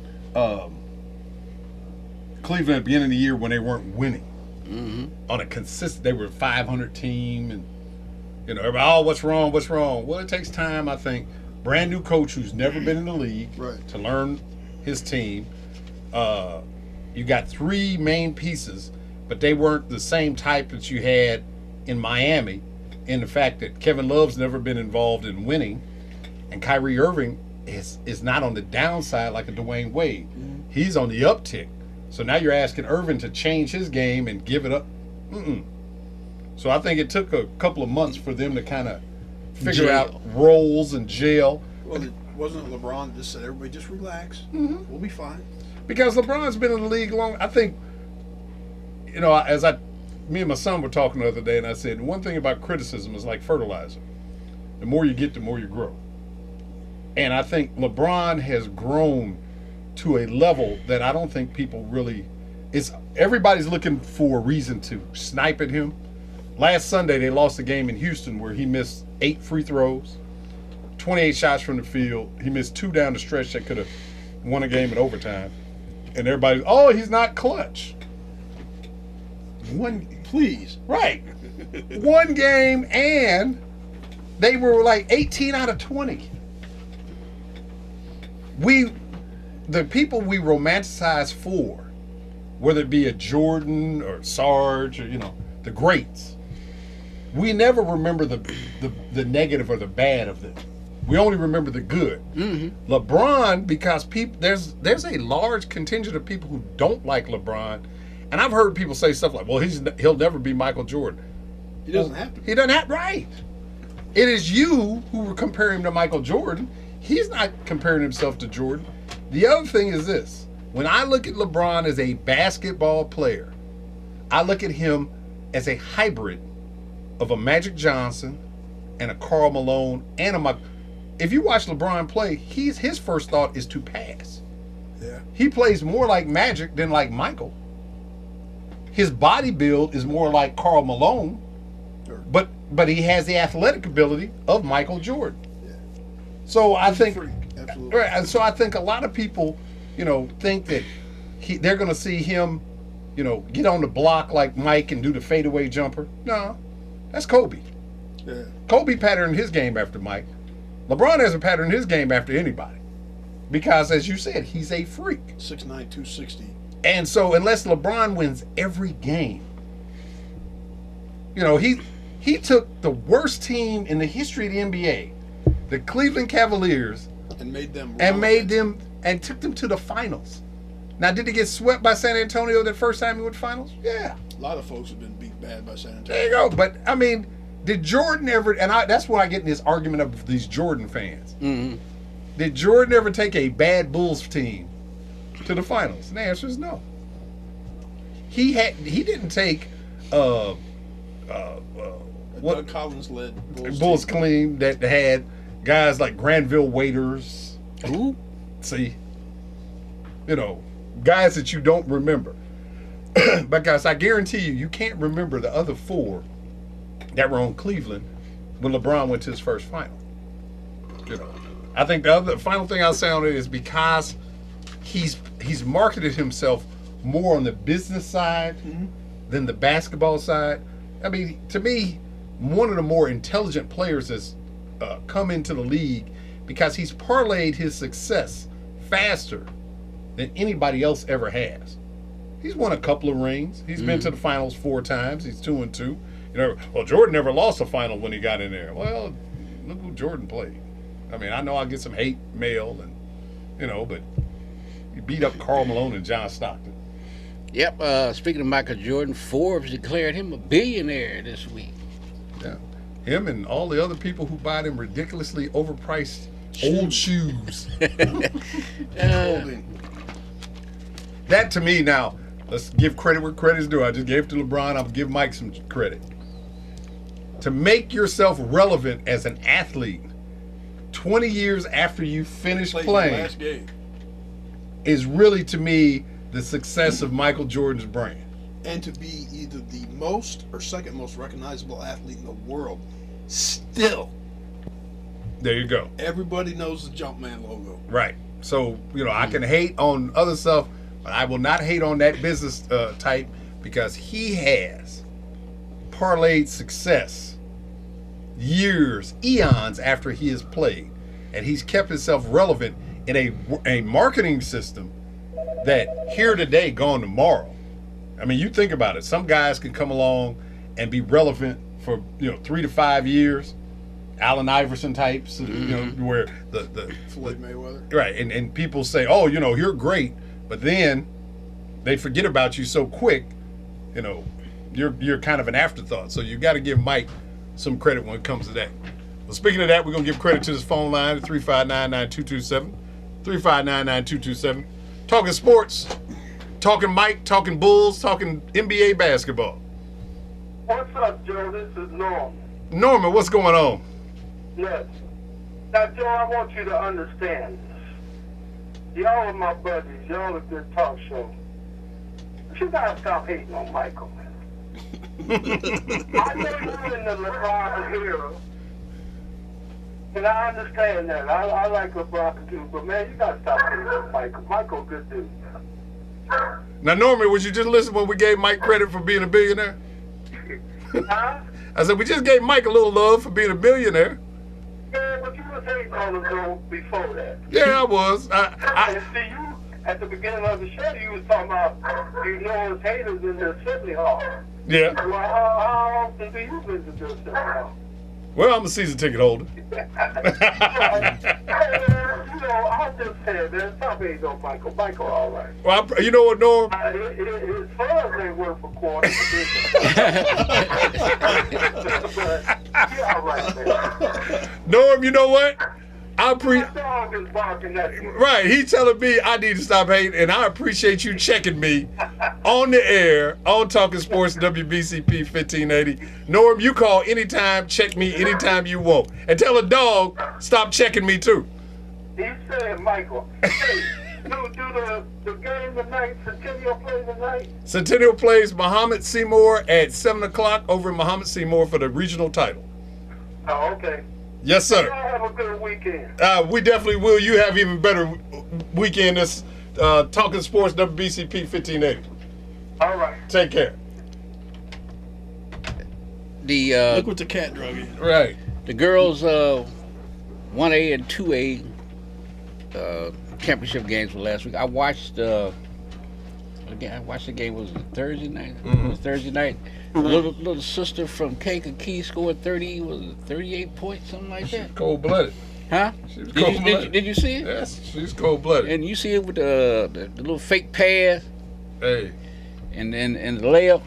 Cleveland at the beginning of the year when they weren't winning. On a consistent, they were a 500 team, and everybody, what's wrong? Well, it takes time, I think. Brand new coach who's never been in the league to learn his team. You got 3 main pieces, but they weren't the same type that you had in Miami. In the fact that Kevin Love's never been involved in winning, and Kyrie Irving is not on the downside like a Dwayne Wade. He's on the uptick. So now you're asking Irving to change his game and give it up. So I think it took a couple of months for them to kind of figure out roles and gel. Well, it wasn't LeBron that just said, everybody just relax. We'll be fine. Because LeBron's been in the league long. I think, me and my son were talking the other day, and I said, one thing about criticism is like fertilizer. The more you get, the more you grow. And I think LeBron has grown to a level that I don't think people really everybody's looking for a reason to snipe at him. Last Sunday they lost a game in Houston where he missed 8 free throws, 28 shots from the field. He missed 2 down the stretch that could have won a game in overtime. And everybody's, he's not clutch. Please. Right. One game, and they were like 18 out of 20. The people we romanticize for, whether it be a Jordan or Sarge or, the greats, we never remember the negative or the bad of them. We only remember the good. LeBron, because there's a large contingent of people who don't like LeBron, and I've heard people say stuff like, well, he'll never be Michael Jordan. He doesn't have to be. He doesn't have, right. It is you who were comparing him to Michael Jordan. He's not comparing himself to Jordan. The other thing is this. When I look at LeBron as a basketball player, I look at him as a hybrid of a Magic Johnson and a Karl Malone and a Michael. If you watch LeBron play, his first thought is to pass. Yeah. He plays more like Magic than like Michael. His body build is more like Karl Malone, Sure. but he has the athletic ability of Michael Jordan. Yeah. So I He's a think, freak. Absolutely. right, and so I think a lot of people, think that they're going to see him, get on the block like Mike and do the fadeaway jumper. No, that's Kobe. Yeah. Kobe patterned his game after Mike. LeBron hasn't patterned his game after anybody. Because, as you said, he's a freak. 6'9", 260. And so, unless LeBron wins every game, he took the worst team in the history of the NBA, the Cleveland Cavaliers, And made them. and took them to the finals. Now, did he get swept by San Antonio the first time he went to finals? Yeah. A lot of folks have been beat bad by San Antonio. There you go. But, I mean, did Jordan ever, that's why I get in this argument of these Jordan fans. Did Jordan ever take a bad Bulls team to the finals? And the answer is no. He didn't take Doug what Collins led Bulls team. clean that had guys like Granville Waiters. Who? See, guys that you don't remember. Because I guarantee you can't remember the other 4 that were on Cleveland when LeBron went to his first final. I think the final thing I'll say on it is because he's marketed himself more on the business side than the basketball side. I mean, to me, one of the more intelligent players has come into the league because he's parlayed his success faster than anybody else ever has. He's won a couple of rings. He's been to the finals 4 times. He's 2-2. Well, Jordan never lost a final when he got in there. Well, look who Jordan played. I mean, I know I get some hate mail, and but he beat up Karl Malone and John Stockton. Yep. Speaking of Michael Jordan, Forbes declared him a billionaire this week. Yeah, him and all the other people who buy them ridiculously overpriced old shoes. Holding. That to me now, let's give credit where credit's due. I just gave it to LeBron. I'll give Mike some credit. To make yourself relevant as an athlete 20 years after you finish playing last game. is really, to me, the success of Michael Jordan's brand. And to be either the most or second most recognizable athlete in the world, still, There you go. everybody knows the Jumpman logo. Right. So, I can hate on other stuff, but I will not hate on that business type because he has parlayed success years, eons after he has played. And he's kept himself relevant in a marketing system that here today, gone tomorrow. I mean, you think about it. Some guys can come along and be relevant for 3 to 5 years. Allen Iverson types, where the Floyd Mayweather. right, and people say, oh, you're great, but then they forget about you so quick. You're kind of an afterthought. So you got to give Mike some credit when it comes to that. Well, speaking of that, we're gonna give credit to this phone line at 359-9227, 359-9227. Talking sports, talking Mike, talking Bulls, talking NBA basketball. What's up, Joe? This is Norm. Norman, what's going on? Yes. Now, Joe, I want you to understand this. Y'all are my buddies. Y'all a good talk show. But you gotta stop hating on Michael, man. I know you're in the LeBron era, and I understand that. I like LeBron too, but man, you gotta stop hating on Michael. Michael, good dude. Now, Norman, was you just listening when we gave Mike credit for being a billionaire? Huh? I said, we just gave Mike a little love for being a billionaire. Yeah, but you was hating on him though before that. Yeah, I was. And see, you, at the beginning of the show, you was talking about you know his haters in the Assembly Hall. Yeah. Well, how often do you visit the Assembly Hall? Well, I'm a season ticket holder. I'll just say, man, stop hating on Michael. Michael, all right. Well, you know what, Norm? His funds ain't worth a quarter. But you're all right, man. Norm, you know what? My dog is barking at you. Right, he's telling me I need to stop hating, and I appreciate you checking me on the air on Talking Sports WBCP 1580. Norm, you call anytime, check me anytime you want, and tell a dog stop checking me too. He said, Michael, hey, do the game tonight, Centennial play tonight? Centennial plays Muhammad Seymour at 7 o'clock over in Muhammad Seymour for the regional title. Oh, okay. Yes, sir. Y'all have a good weekend. We definitely will. You have even better weekend this Talking Sports WBCP 1580. All right. Take care. Look what the cat drug in. Right. The girls 1A and 2A championship games were last week. I watched the game. Was it Thursday night? Mm-hmm. It was Thursday night. Little sister from Kankakee scored 38 points, something like that. Cold-blooded. Huh? She was cold-blooded. Did you see it? Yes, she's cold-blooded. And you see it with the little fake pass Hey. and the layup.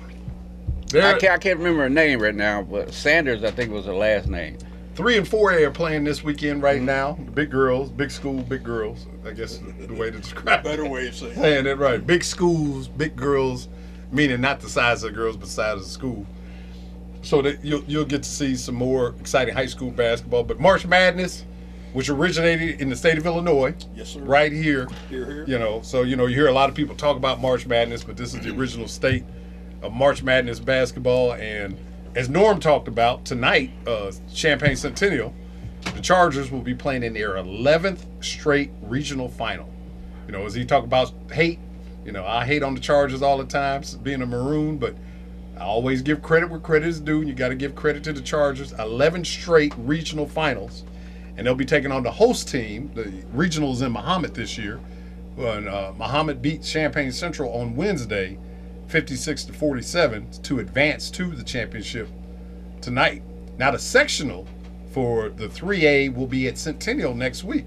There, I can't remember her name right now, but Sanders, I think, was her last name. 3 and 4A are playing this weekend right now. The big girls, big school, big girls. I guess the way to describe it. Better way of saying it. Saying that right. Big schools, big girls, meaning not the size of the girls, but the size of the school. So that you'll get to see some more exciting high school basketball. But March Madness, which originated in the state of Illinois, Yes, sir. right here. Here. You hear a lot of people talk about March Madness, but this is the original state of March Madness basketball. And as Norm talked about tonight, Champaign Centennial, the Chargers will be playing in their 11th straight regional final. As he talked about hate, I hate on the Chargers all the time, being a Maroon, but I always give credit where credit is due. You got to give credit to the Chargers. 11 straight regional finals, and they'll be taking on the host team. The regionals in Muhammad this year. When Muhammad beat Champaign Central on Wednesday, 56-47, to advance to the championship tonight. Now the sectional for the 3A will be at Centennial next week.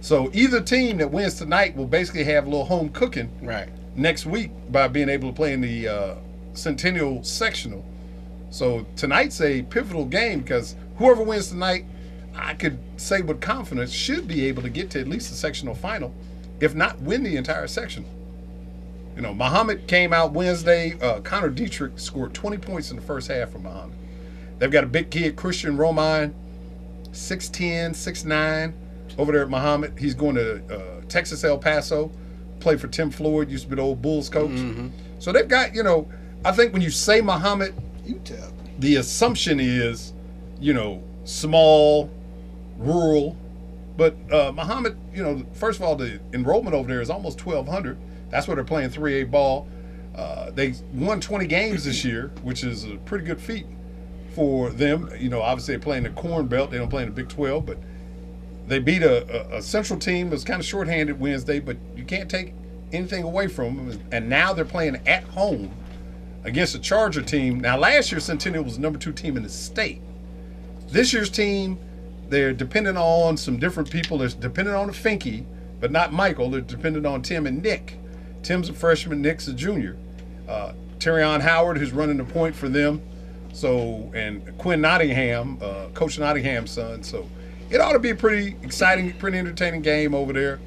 So either team that wins tonight will basically have a little home cooking next week by being able to play in the Centennial sectional. So tonight's a pivotal game because whoever wins tonight, I could say with confidence, should be able to get to at least the sectional final, if not win the entire sectional. You know, Muhammad came out Wednesday. Connor Dietrich scored 20 points in the first half for Muhammad. They've got a big kid, Christian Romine, 6'10", 6'9", over there at Muhammad. He's going to Texas El Paso, played for Tim Floyd, used to be the old Bulls coach. Mm-hmm. So they've got, you know, I think when you say Muhammad, the assumption is, you know, small, rural. But Muhammad, you know, first of all, the enrollment over there is almost 1,200. That's where they're playing 3A ball. They won 20 games this year, which is a pretty good feat for them. You know, obviously they're playing the Corn Belt. They don't play in the Big 12, but they beat a Central team that was kind of shorthanded Wednesday, but you can't take anything away from them. And now they're playing at home against a Charger team. Now, last year, Centennial was the number 2 team in the state. This year's team, they're dependent on some different people. They're dependent on Finke, but not Michael. They're dependent on Tim and Nick. Tim's a freshman, Nick's a junior. Terrion Howard, who's running the point for them. So, and Quinn Nottingham, Coach Nottingham's son. So, it ought to be a pretty exciting, pretty entertaining game over there.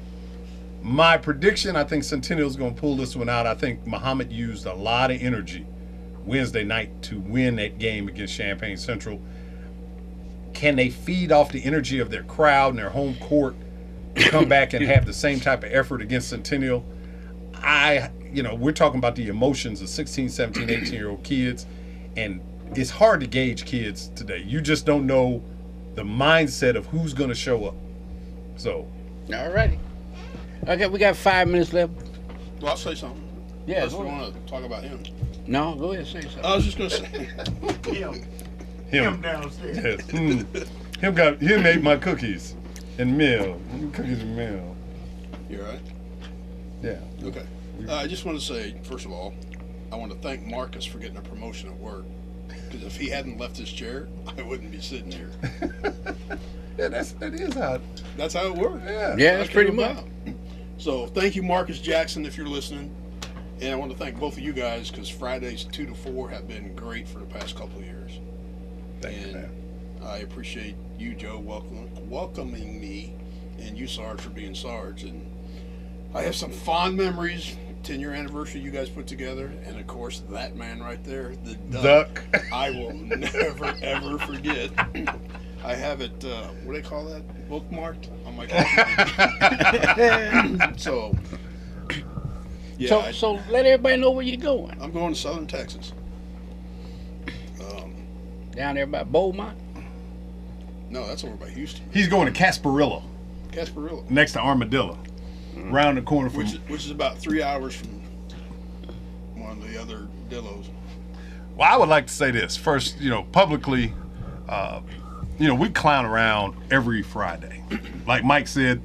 My prediction, I think Centennial's going to pull this one out. I think Muhammad used a lot of energy Wednesday night to win that game against Champaign Central. Can they feed off the energy of their crowd and their home court to come back and have the same type of effort against Centennial? You know, we're talking about the emotions of 16, 17, 18-year-old kids, and it's hard to gauge kids today. You just don't know the mindset of who's going to show up. So. All righty. Okay, we got 5 minutes left. Well, I'll say something. Yeah. Unless we want to talk about him. No, go ahead, say something. I was just going to say. Him downstairs. Yes. Him ate my cookies and meal. Cookies and meal. You all right? Yeah. Okay. I just want to say, first of all, I want to thank Marcus for getting a promotion at work. Because if he hadn't left his chair, I wouldn't be sitting here. Yeah, that's how it works. Yeah, that's pretty much. So thank you, Marcus Jackson, if you're listening. And I want to thank both of you guys because Fridays 2 to 4 have been great for the past couple of years. Thank you, man. I appreciate you, Joe, welcoming me, and you, Sarge, for being Sarge. And I have some fond memories. 10-year anniversary you guys put together, and of course that man right there, the duck. I will never ever forget. I have it. What do they call that? Bookmarked on my computer. So, yeah. So let everybody know where you're going. I'm going to Southern Texas. Down there by Beaumont. No, that's over by Houston. He's going to Casparillo. Next to Armadillo. Round the corner from which is about 3 hours from one of the other Dillos. Well, I would like to say this first. You know, publicly, you know, we clown around every Friday. Like Mike said,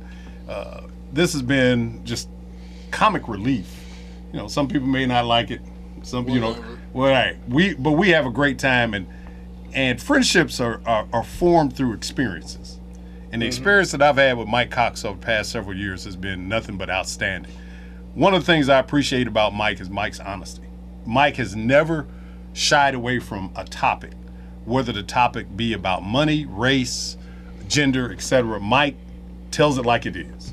this has been just comic relief. You know, some people may not like it. Some, you know, well, right. We have a great time, and friendships are formed through experiences. And the experience that I've had with Mike Cox over the past several years has been nothing but outstanding. One of the things I appreciate about Mike is Mike's honesty. Mike has never shied away from a topic, whether the topic be about money, race, gender, etc. Mike tells it like it is.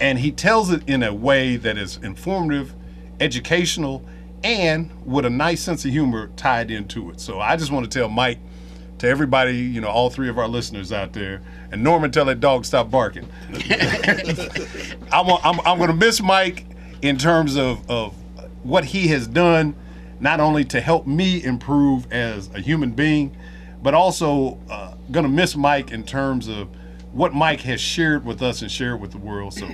And he tells it in a way that is informative, educational, and with a nice sense of humor tied into it. So I just want to tell Mike, to everybody, you know, all 3 of our listeners out there, and Norman, tell that dog stop barking. I'm going to miss Mike in terms of what he has done, not only to help me improve as a human being, but also going to miss Mike in terms of what Mike has shared with us and shared with the world. So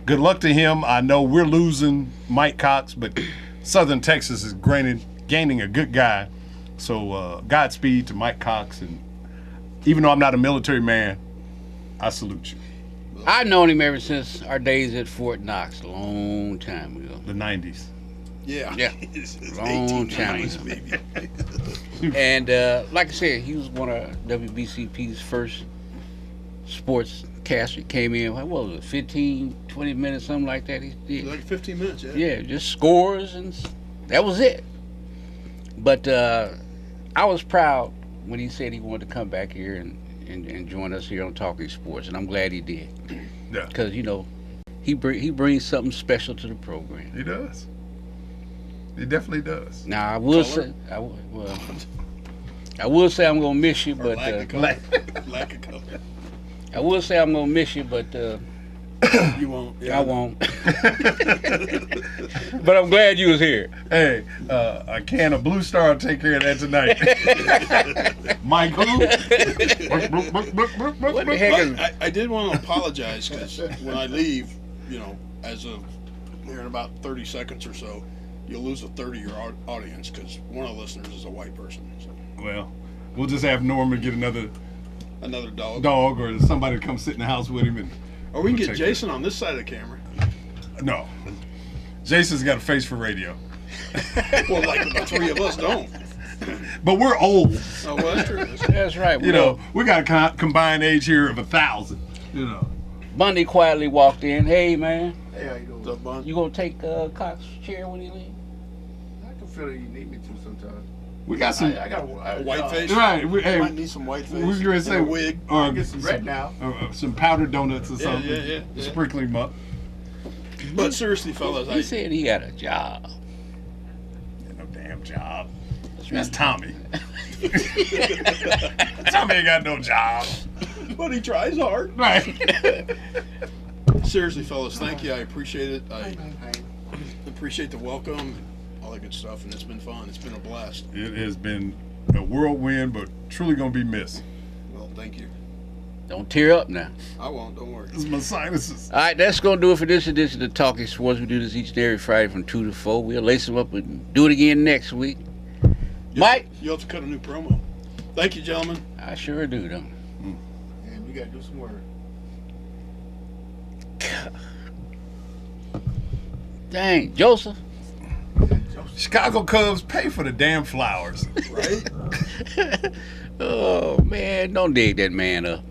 good luck to him. I know we're losing Mike Cox, but Southern Texas is gaining a good guy. So Godspeed to Mike Cox, and even though I'm not a military man, I salute you. I've known him ever since our days at Fort Knox, a long time ago. The 90s. Yeah. It's long time ago. Maybe. And like I said, he was one of WBCP's first sports casters. Came in, what was it, 15, 20 minutes, something like that. He did. Like 15 minutes, yeah. Yeah, just scores, and that was it. But I was proud when he said he wanted to come back here and join us here on Talking Sports, and I'm glad he did. Yeah. Because, you know, he brings something special to the program. He does. He definitely does. Now I will Color? say, I will say I'm gonna miss you, Or but lack of color. Lack of color. I will say I'm gonna miss you, but You won't. I won't. But I'm glad you was here. Hey, a can of Blue Star will take care of that tonight. Michael. What the heck is? I did want to apologize because when I leave, as of here in about 30 seconds or so, you'll lose a third of your audience because one of the listeners is a white person. So. Well, we'll just have Norman get another dog, or somebody to come sit in the house with him. or we can we'll get take Jason on this side of the camera. No. Jason's got a face for radio. Well, like the three of us don't. But we're old. Oh, well, that's true. That's right. You know, we got a combined age here of 1,000. You know. Bundy quietly walked in. Hey, man, Hey, how you doing? The bun. you gonna take Cox's chair when he leave? I can feel that you need me to sometimes. We got some. I got A white face. Right. You might need some white face. We were going to and say. a wig. Or get some red now. Some powdered donuts or something. yeah. Sprinkle him up. But seriously, fellas, He said he had a job. No damn job. That's That's right. Tommy. Tommy ain't got no job. but he tries hard. Right. Seriously, fellas, thank you. I appreciate it. I appreciate the welcome, all that good stuff, and it's been fun. It's been a blast. It has been a whirlwind, but truly going to be missed. Well, thank you. Don't tear up now. I won't. Don't worry. It's my sinuses. All right, that's going to do it for this edition of Talking Sports. We do this each and every Friday from 2 to 4. We'll lace them up and do it again next week. Mike? You'll have to cut a new promo. Thank you, gentlemen. I sure do, though. And we got to do some work. Dang, Joseph. Chicago Cubs pay for the damn flowers. Right? Oh, man, don't dig that man up.